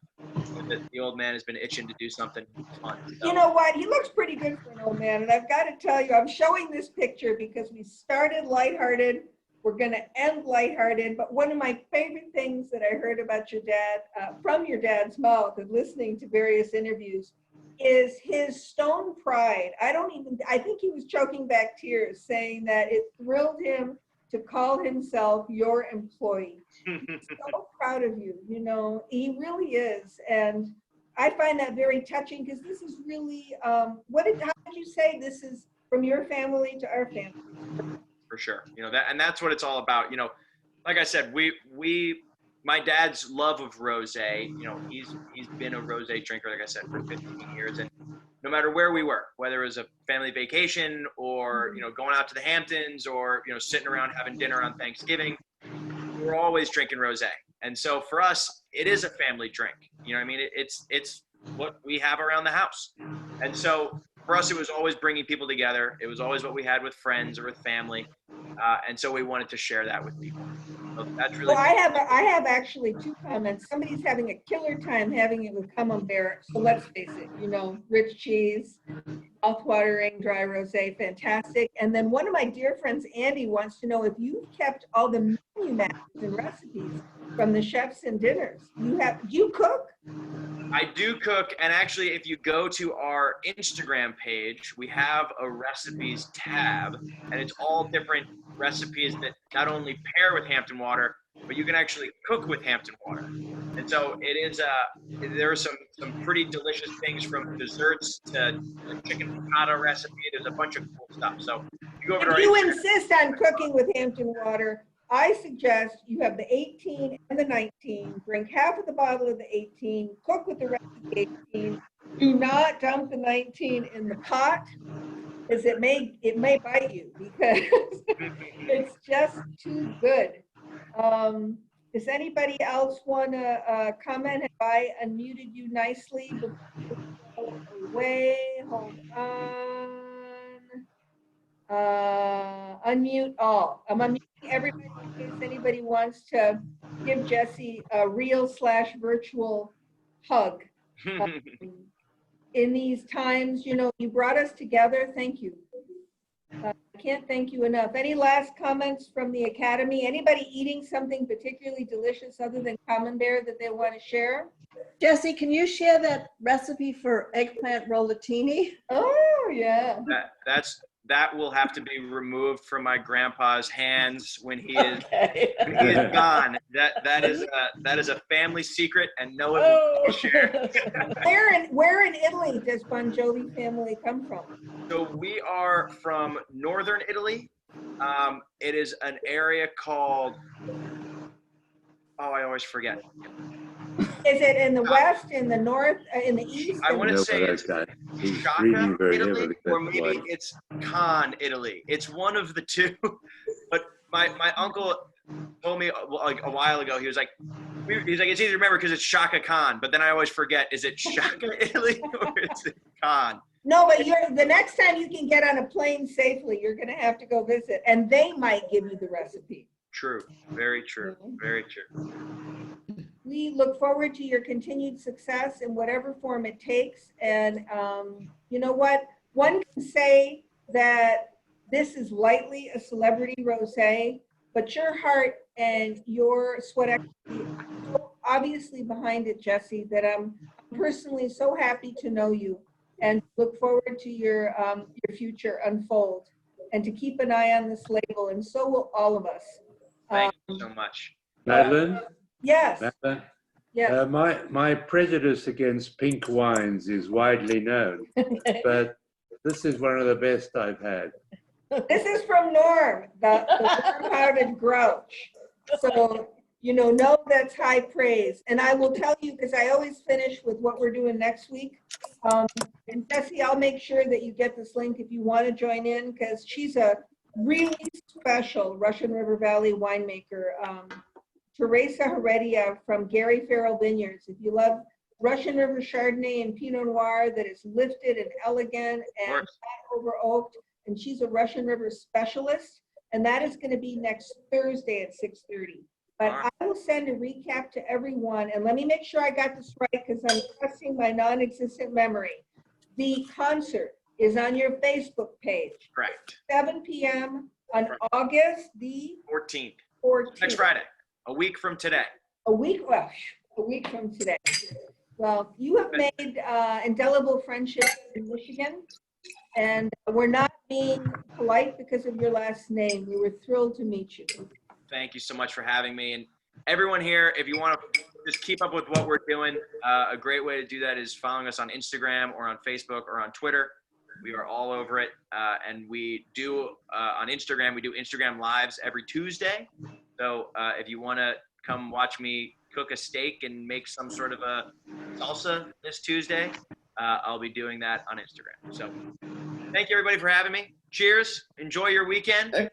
The old man has been itching to do something fun. So. You know what? He looks pretty good for an old man. And I've got to tell you, I'm showing this picture because we started lighthearted. We're going to end lighthearted. But one of my favorite things that I heard about your dad, from your dad's mouth and listening to various interviews, is his stone pride. I think he was choking back tears, saying that it thrilled him to call himself your employee. So proud of you, you know, he really is. And I find that very touching because this is really, how did you say this is from your family to our family? For sure. You know, and that's what it's all about. You know, like I said, my dad's love of rosé, you know, he's been a rosé drinker, like I said, for 15 years. And no matter where we were, whether it was a family vacation or, you know, going out to the Hamptons or, you know, sitting around having dinner on Thanksgiving, we were always drinking rosé. And so for us, it is a family drink. You know what I mean? It's what we have around the house. And so for us, it was always bringing people together. It was always what we had with friends or with family. And so we wanted to share that with people. So that's really. Well, I have actually 2 comments. Somebody's having a killer time having it with camembert. So let's face it, you know, rich cheese, mouth-watering dry rosé, fantastic. And then one of my dear friends, Andy, wants to know if you've kept all the menu maps and recipes from the chefs and dinners. Do you cook? I do cook, and actually, if you go to our Instagram page, we have a recipes tab, and it's all different recipes that not only pair with Hampton Water, but you can actually cook with Hampton Water. And so it is, there are some pretty delicious things from desserts to the chicken piccata recipe. There's a bunch of cool stuff. So you go over to our If you Instagram. insist on cooking with Hampton Water, I suggest you have the 18 and the 19, drink half of the bottle of the 18, cook with the rest of the 18. Do not dump the 19 in the pot, because it may bite you because it's just too good. Does anybody else want to comment? Have I unmuted you nicely before you go away? Hold on. Unmute all. I'm unmuting everybody in case anybody wants to give Jesse a real/virtual hug. In these times, you know, you brought us together. Thank you. I can't thank you enough. Any last comments from the Academy? Anybody eating something particularly delicious other than camembert that they want to share? Jesse, can you share that recipe for eggplant rollatini? Oh, yeah. That will have to be removed from my grandpa's hands when he is Okay. when he is gone. That is a family secret, and no one will share. Where in Italy does Bongiovi family come from? So we are from northern Italy. It is an area called, I always forget. Is it in the west, in the north, in the east? I want to say it's He's Shaka, breathing very Italy, heavily. or maybe it's Cannes, Italy. It's one of the two. But my uncle told me like a while ago, he's like, it's easy to remember because it's Shaka Khan. But then I always forget, is it Shaka, Italy, or is it Khan? No, but the next time you can get on a plane safely, you're going to have to go visit, and they might give you the recipe. True. Very true. Very true. We look forward to your continued success in whatever form it takes. And you know what? One can say that this is lightly a celebrity rosé, but your heart and your sweat equity are so obviously behind it, Jesse, that I'm personally so happy to know you and look forward to your future unfold, and to keep an eye on this label, and so will all of us. Thank you so much. Madeline? Yes. Madeline? Yes. My prejudice against pink wines is widely known, but this is one of the best I've had. This is from Norm, the warm-hearted grouch. So, you know that's high praise. And I will tell you, because I always finish with what we're doing next week. And Jesse, I'll make sure that you get this link if you want to join in, because she's a really special Russian River Valley winemaker. Teresa Heredia from Gary Farrell Vineyards. If you love Russian River Chardonnay and Pinot Noir that is lifted and elegant and not over oaked, and she's a Russian River specialist, and that is going to be next Thursday at 6:30. But I will send a recap to everyone, and let me make sure I got this right because I'm trusting my non-existent memory. The concert is on your Facebook page. Correct. 7 p.m. on August the 14th. 14th. Next Friday. A week from today. A week from today. Well, you have made indelible friendships in Michigan, And we're not being polite because of your last name. We were thrilled to meet you. Thank you so much for having me. And everyone here, if you want to just keep up with what we're doing, a great way to do that is following us on Instagram or on Facebook or on Twitter. We are all over it. And we do, on Instagram, we do Instagram Lives every Tuesday. So if you want to come watch me cook a steak and make some sort of a salsa this Tuesday, I'll be doing that on Instagram. So thank you, everybody, for having me. Cheers. Enjoy your weekend.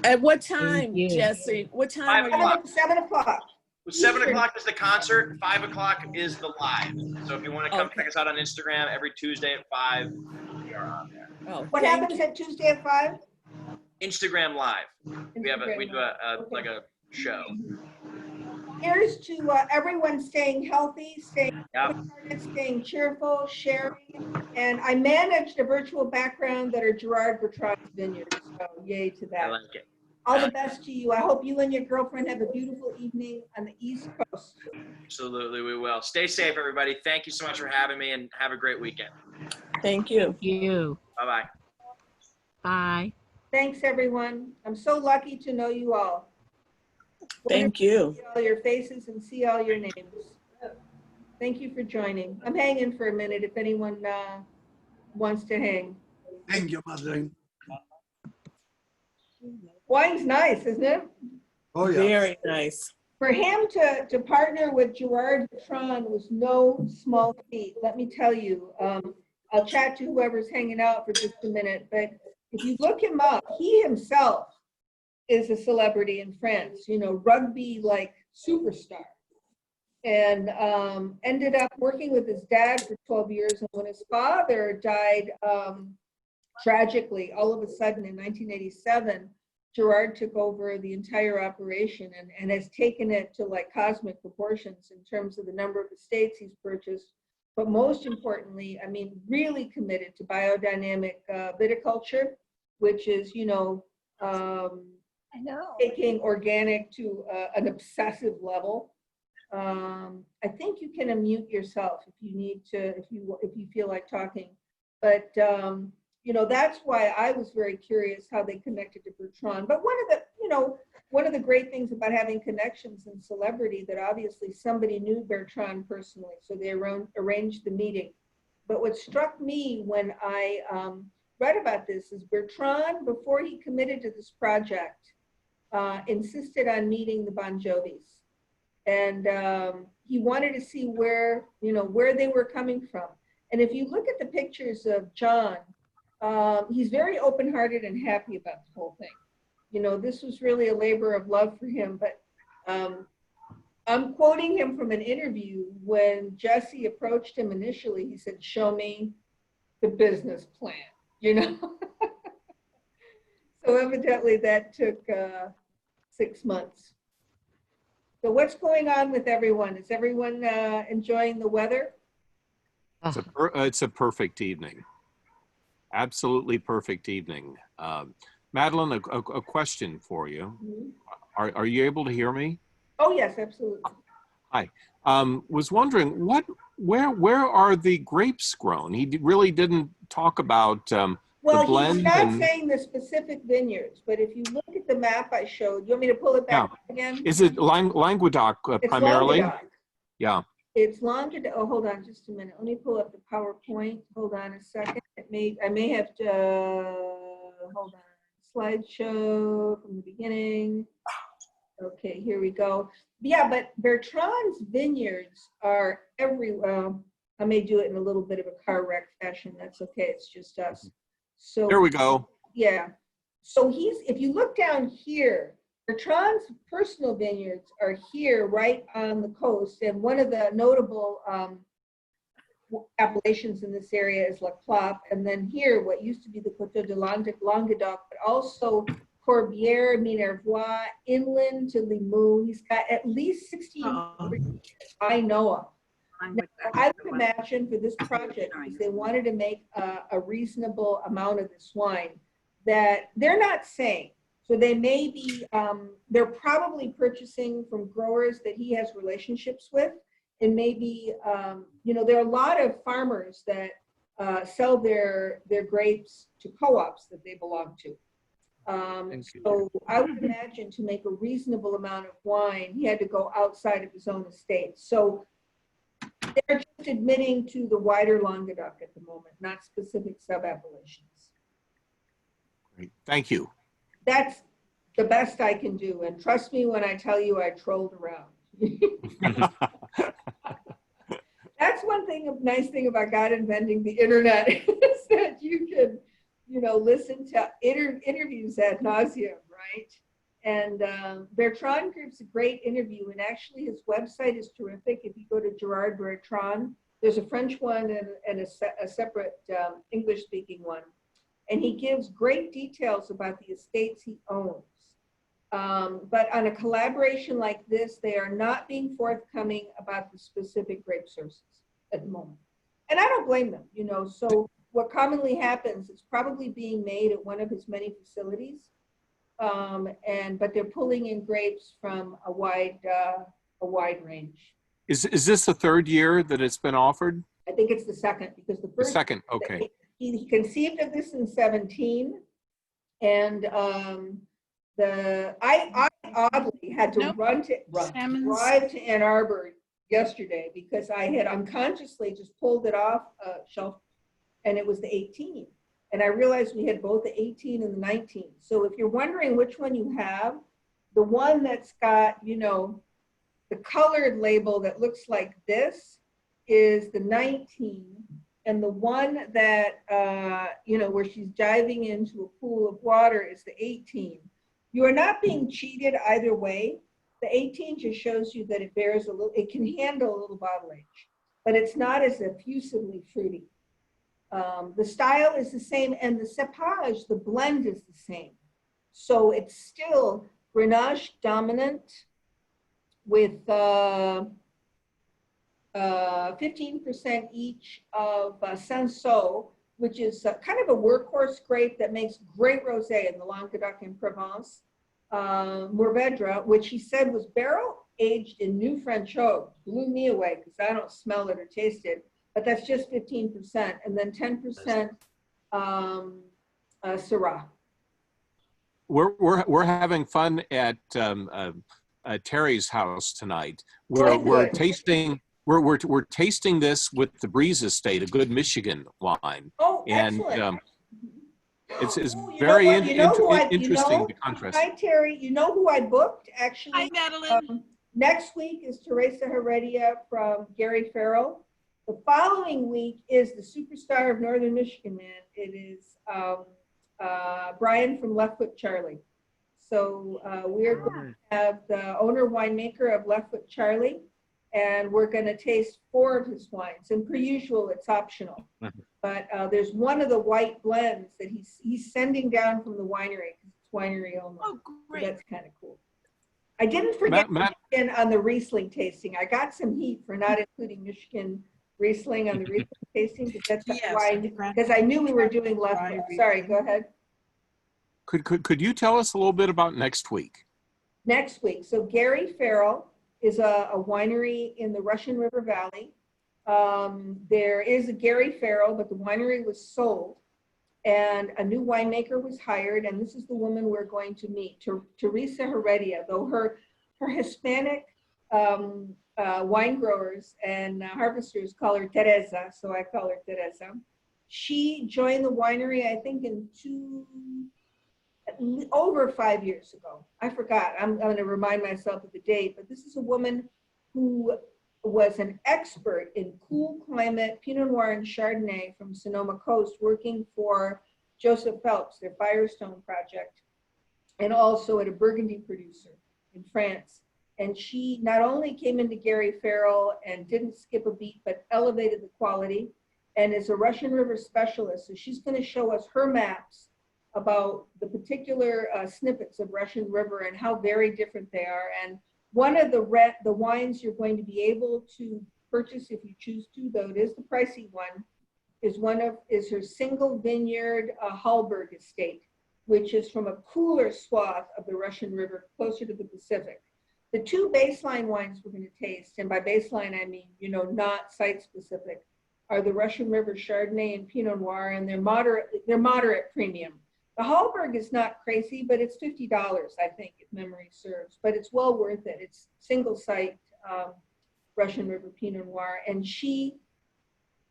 At what time, Jesse? What time 5 are you? o'clock. 7 o'clock. 7 o'clock is the concert. 5 o'clock is the live. So if you want to come Okay. check us out on Instagram every Tuesday at 5, we are on there. Oh, What thank happens you. at Tuesday at 5? Instagram Live. We do like a show. Here's to everyone staying healthy, staying Yeah. staying cheerful, sharing. And I managed a virtual background that are Gérard Bertrand's vineyards. So yay to I that. like it. All the best to you. I hope you and your girlfriend have a beautiful evening on the East Coast. Absolutely, we will. Stay safe, everybody. Thank you so much for having me, and have a great weekend. Thank you. You. Bye-bye. Bye. Thanks, everyone. I'm so lucky to know you all. Thank Wonderful you. to see all your faces and see all your names. Thank you for joining. I'm hanging for a minute if anyone wants to hang. Thank you, Madeleine. Wine's nice, isn't it? Oh, yeah. Very nice. For him to partner with Gérard Bertrand was no small feat, let me tell you. I'll chat to whoever's hanging out for just a minute, but if you look him up, he himself is a celebrity in France, you know, rugby like superstar. And ended up working with his dad for 12 years. And when his father died tragically, all of a sudden in 1987, Gérard took over the entire operation and has taken it to like cosmic proportions in terms of the number of estates he's purchased. But most importantly, I mean, really committed to biodynamic viticulture, which is, you know, taking organic to an obsessive level. I think you can unmute yourself if you need to, if you feel like talking. But you know, that's why I was very curious how they connected to Bertrand. But one of the great things about having connections in celebrity that obviously somebody knew Bertrand personally, so they arranged the meeting. But what struck me when I read about this is Bertrand, before he committed to this project, insisted on meeting the Bongiovis. And he wanted to see where they were coming from. And if you look at the pictures of Jon, he's very open-hearted and happy about the whole thing. You know, this was really a labor of love for him. But I'm quoting him from an interview when Jesse approached him initially. He said, "Show me the business plan," you know. So evidently that took 6 months. So what's going on with everyone? Is everyone enjoying the weather? It's a perfect evening. Absolutely perfect evening. Madeline, a question for you. Mm-hmm. Are you able to hear me? Oh yes, absolutely. Hi. Was wondering where are the grapes grown? He really didn't talk about the blend. He's not saying the specific vineyards, but if you look at the map I showed, you want me to pull it back up again? Is it Languedoc It's primarily? Languedoc. Yeah. It's Languedoc. Oh, hold on just a minute. Let me pull up the PowerPoint. Hold on a second. I may have to hold on. Slideshow from the beginning. Okay, here we go. Yeah, but Bertrand's vineyards are everywhere. I may do it in a little bit of a car wreck fashion. That's okay. It's just us. So There we go. yeah. So if you look down here, Bertrand's personal vineyards are here right on the coast. And one of the notable appellations in this area is La Clope. And then here, what used to be the Coteau de Languedoc, but also Corbière, Minervois, inland to Limoux. He's got at least 16 I know of. Now, I would imagine for this project, because they wanted to make a reasonable amount of this wine, that they're not saying. So they may be, they're probably purchasing from growers that he has relationships with. And maybe, you know, there are a lot of farmers that sell their grapes to co-ops that they belong to. So I would imagine to make a reasonable amount of wine, he had to go outside of his own estate. So they're just admitting to the wider Languedoc at the moment, not specific sub-appellations. Great. Thank you. That's the best I can do. And trust me when I tell you I trolled around. That's one thing, a nice thing about God inventing the internet is that you can, listen to interviews ad nauseum, right? And Bertrand Group's a great interview, and actually his website is terrific. If you go to Gérard Bertrand, there's a French one and a separate English-speaking one. And he gives great details about the estates he owns. But on a collaboration like this, they are not being forthcoming about the specific grape sources at the moment. And I don't blame them, So what commonly happens is probably being made at one of his many facilities. But they're pulling in grapes from a wide range. Is this the third year that it's been offered? I think it's the second, because the first. The second, okay. He conceived of this in 2017, and I oddly had to drive to Ann Arbor yesterday because I had unconsciously just pulled it off a shelf, and it was the 18. And I realized we had both the 18 and the 19. So if you're wondering which one you have, the one that's got, the colored label that looks like this is the 19. And the one that, where she's diving into a pool of water is the 18. You are not being cheated either way. The 18 just shows you that it bears it can handle a little bottle age, but it's not as effusively fruity. The style is the same, and the cepage, the blend is the same. So it's still Grenache dominant with 15% each of Cinsault, which is kind of a workhorse grape that makes great rosé in the Languedoc and Provence. Mourvèdre, which he said was barrel aged in new French oak, blew me away because I don't smell it or taste it. But that's just 15%, and then 10% Syrah. We're having fun at Terry's house tonight. We're tasting this with the Breeze Estate, a good Michigan wine. Oh, and excellent. It's very interesting to contrast. Hi, Terry. You know who I booked actually? Hi, Madeline. Next week is Teresa Heredia from Gary Farrell. The following week is the superstar of Northern Michigan, man. It is Brian from Left Foot Charlie. So we're going to have the owner winemaker of Left Foot Charlie, and we're going to taste 4 of his wines. And per usual, it's optional. But there's one of the white blends that he's sending down from the winery, because it's winery only. Oh, great. So that's kind of cool. I didn't forget Michigan on the Riesling tasting. I got some heat for not including Michigan Riesling on the Riesling tasting, but that's why, because I knew we were doing Left Foot. Sorry, go ahead. Could you tell us a little bit about next week? Next week. So Gary Farrell is a winery in the Russian River Valley. There is a Gary Farrell, but the winery was sold, and a new winemaker was hired, and this is the woman we're going to meet, Teresa Heredia. Though her Hispanic wine growers and harvesters call her Teresa, so I call her Teresa. She joined the winery, I think, over 5 years ago. I forgot. I'm going to remind myself of the date, but this is a woman who was an expert in cool climate Pinot Noir and Chardonnay from Sonoma Coast, working for Joseph Phelps, their Firestone project, and also at a Burgundy producer in France. And she not only came into Gary Farrell and didn't skip a beat, but elevated the quality, and is a Russian River specialist. So she's going to show us her maps about the particular snippets of Russian River and how very different they are. And one of the wines you're going to be able to purchase if you choose to, though it is the pricey one, is her single vineyard Hallberg estate, which is from a cooler swath of the Russian River, closer to the Pacific. The 2 baseline wines we're going to taste, and by baseline I mean, not site specific, are the Russian River Chardonnay and Pinot Noir, and they're moderate premium. The Hallberg is not crazy, but it's $50, I think, if memory serves, but it's well worth it. It's single site Russian River Pinot Noir. And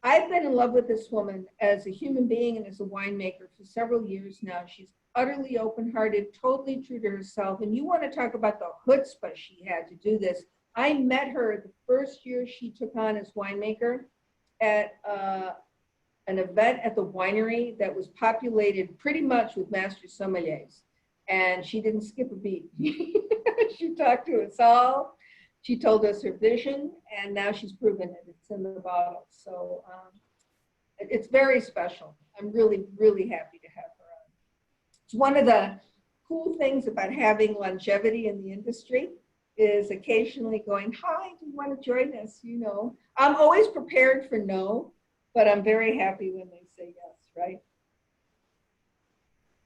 I've been in love with this woman as a human being and as a winemaker for several years now. She's utterly open-hearted, totally true to herself. And you want to talk about the chutzpah she had to do this. I met her the first year she took on as winemaker at an event at the winery that was populated pretty much with master sommeliers. And she didn't skip a beat. She talked to us all. She told us her vision, and now she's proven it. It's in the bottle. So it's very special. I'm really, really happy to have her on. It's one of the cool things about having longevity in the industry is occasionally going, hi, do you want to join us? You know, I'm always prepared for no, but I'm very happy when they say yes, right?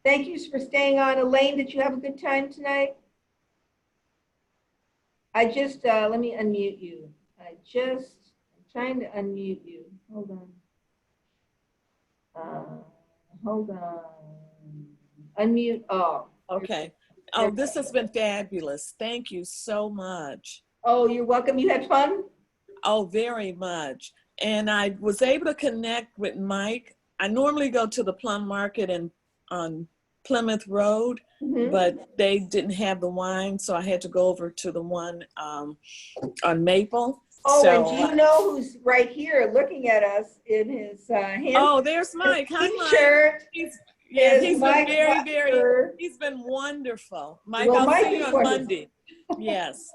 Thank you for staying on. Elaine, did you have a good time tonight? I just, let me unmute you. I'm trying to unmute you. Hold on. Hold on. Unmute, oh. Okay. Oh, this has been fabulous. Thank you so much. Oh, you're welcome. You had fun? Oh, very much. And I was able to connect with Mike. I normally go to the plum market on Plymouth Road, but they didn't have the wine, so I had to go over to the one on Maple. Oh, so, and do you know who's right here looking at us in his hand? Oh, there's Mike. Hi, Mike. T-shirt. Yeah, he's Mike been he's been wonderful. Mike, well, I'll see you on Monday. Yes.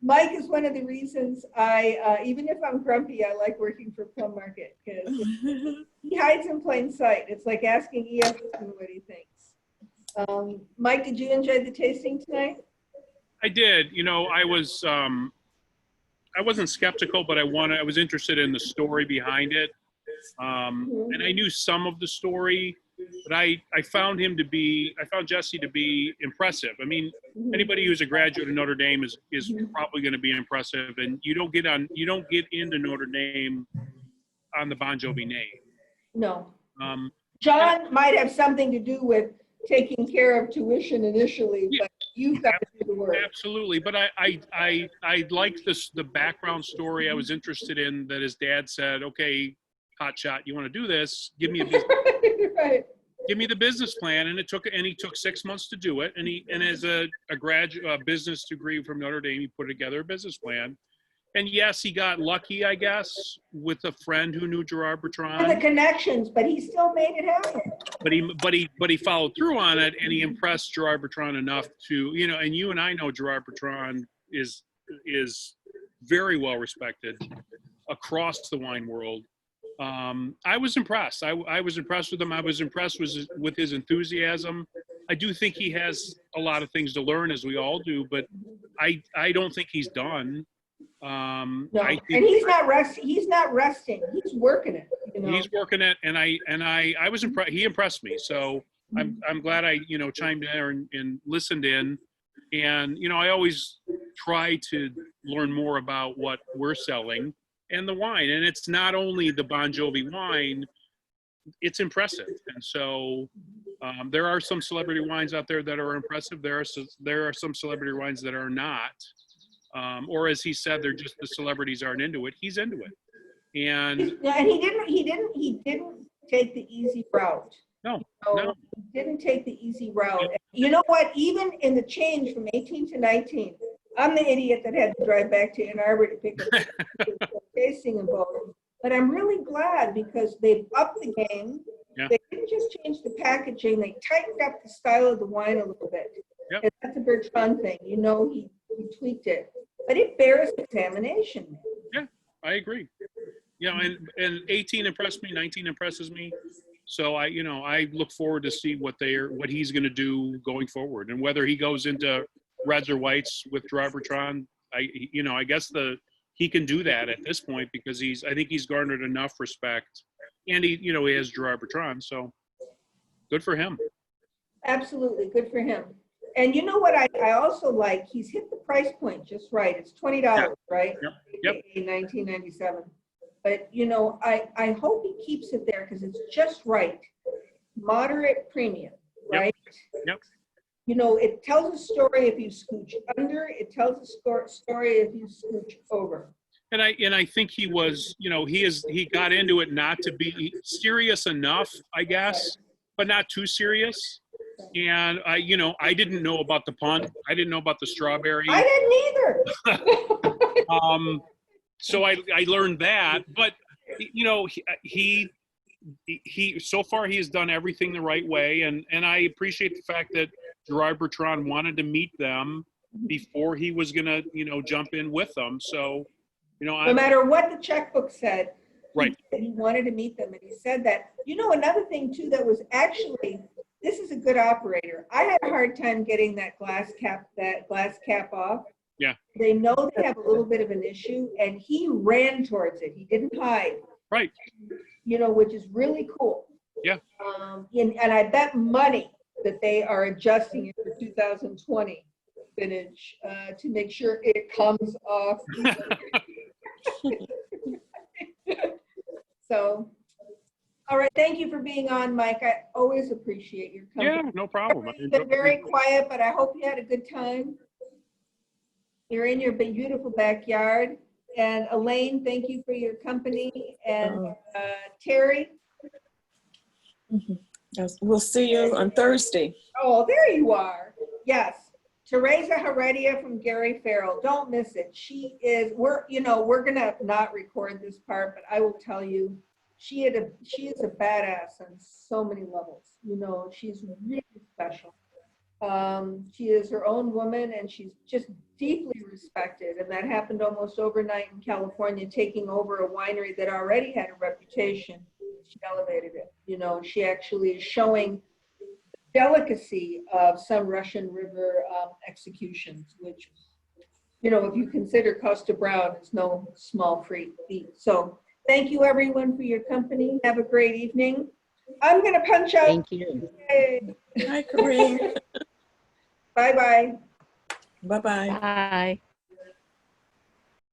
Mike is one of the reasons even if I'm grumpy, I like working for Plum Market because he hides in plain sight. It's like asking ESPN what he thinks. Mike, did you enjoy the tasting tonight? I did. You know, I wasn't skeptical, but I was interested in the story behind it. And I knew some of the story, but I found Jesse to be impressive. I mean, anybody who's a graduate of Notre Dame is probably going to be impressive, and you don't get into Notre Dame on the Bongiovi name. No. John might have something to do with taking care of tuition initially, but you've got to do the work. Absolutely, but I liked the background story. I was interested in that his dad said, "Okay, hotshot, you want to do this? Give me a business." Right. Give me the business plan, and he took 6 months to do it. And as a graduate business degree from Notre Dame, he put together a business plan. And yes, he got lucky, I guess, with a friend who knew Gérard Bertrand. And the connections, but he still made it happen. But he followed through on it, and he impressed Gérard Bertrand enough to, you know. And you and I know Gérard Bertrand is very well respected across the wine world. I was impressed. I was impressed with him. I was impressed with his enthusiasm. I do think he has a lot of things to learn, as we all do, but I don't think he's done. No, and he's not resting. He's not resting. He's working it. You know? He's working it, and I was impressed. He impressed me. So I'm glad I chimed in and listened in. And I always try to learn more about what we're selling and the wine. And it's not only the Bongiovi wine, it's impressive. And so there are some celebrity wines out there that are impressive. There are some celebrity wines that are not. Or as he said, they're just the celebrities aren't into it. He's into it. And he didn't take the easy route. No. He didn't take the easy route. You know what? Even in the change from 18 to 19, I'm the idiot that had to drive back to Ann Arbor to pick up the tasting and both. But I'm really glad because they've upped the game. Yeah. They didn't just change the packaging, they tightened up the style of the wine a little bit. Yep. And that's a Bertrand thing. He tweaked it. But it bears examination. Yeah, I agree. And 18 impressed me, 19 impresses me. So I look forward to see what he's going to do going forward, and whether he goes into reds or whites with Gérard Bertrand. I guess he can do that at this point because I think he's garnered enough respect, and he has Gérard Bertrand, so good for him. Absolutely, good for him. And you know what I also like? He's hit the price point just right. It's $20, right? Yep. $19.97. But, you know, I hope he keeps it there because it's just right. Moderate premium, right? Yep. You know, it tells a story if you scooch under, it tells a story if you scooch over. And I think he was, you know, he got into it not to be serious enough, I guess, but not too serious. And I didn't know about the punt. I didn't know about the strawberry. I didn't either. So I learned that, but you know, he so far he has done everything the right way, and I appreciate the fact that Gérard Bertrand wanted to meet them before he was gonna, you know, jump in with them. So, you know, no matter what the checkbook said, right, he wanted to meet them, and he said that. You know, another thing too that was actually, this is a good operator. I had a hard time getting that glass cap off. Yeah. They know they have a little bit of an issue, and he ran towards it. He didn't hide. Right. You know, which is really cool. Yeah. And I bet money that they are adjusting it for 2020 vintage to make sure it comes off. So, all right. Thank you for being on, Mike. I always appreciate your company. Yeah, no problem. You've been very quiet, but I hope you had a good time. You're in your beautiful backyard. And Elaine, thank you for your company. And Terry. Yes, we'll see you on Thursday. Oh, there you are. Yes. Teresa Heredia from Gary Farrell. Don't miss it. She is, we're going to not record this part, but I will tell you, she is a badass on so many levels. You know, she's really special. She is her own woman, and she's just deeply respected. And that happened almost overnight in California, taking over a winery that already had a reputation. She elevated it. You know, she actually is showing the delicacy of some Russian River executions, which, you know, if you consider Costa Brown, is no small feat. So thank you, everyone, for your company. Have a great evening. I'm going to punch out. Thank you. Yay. Hi, Corinne. Bye-bye. Bye-bye. Bye.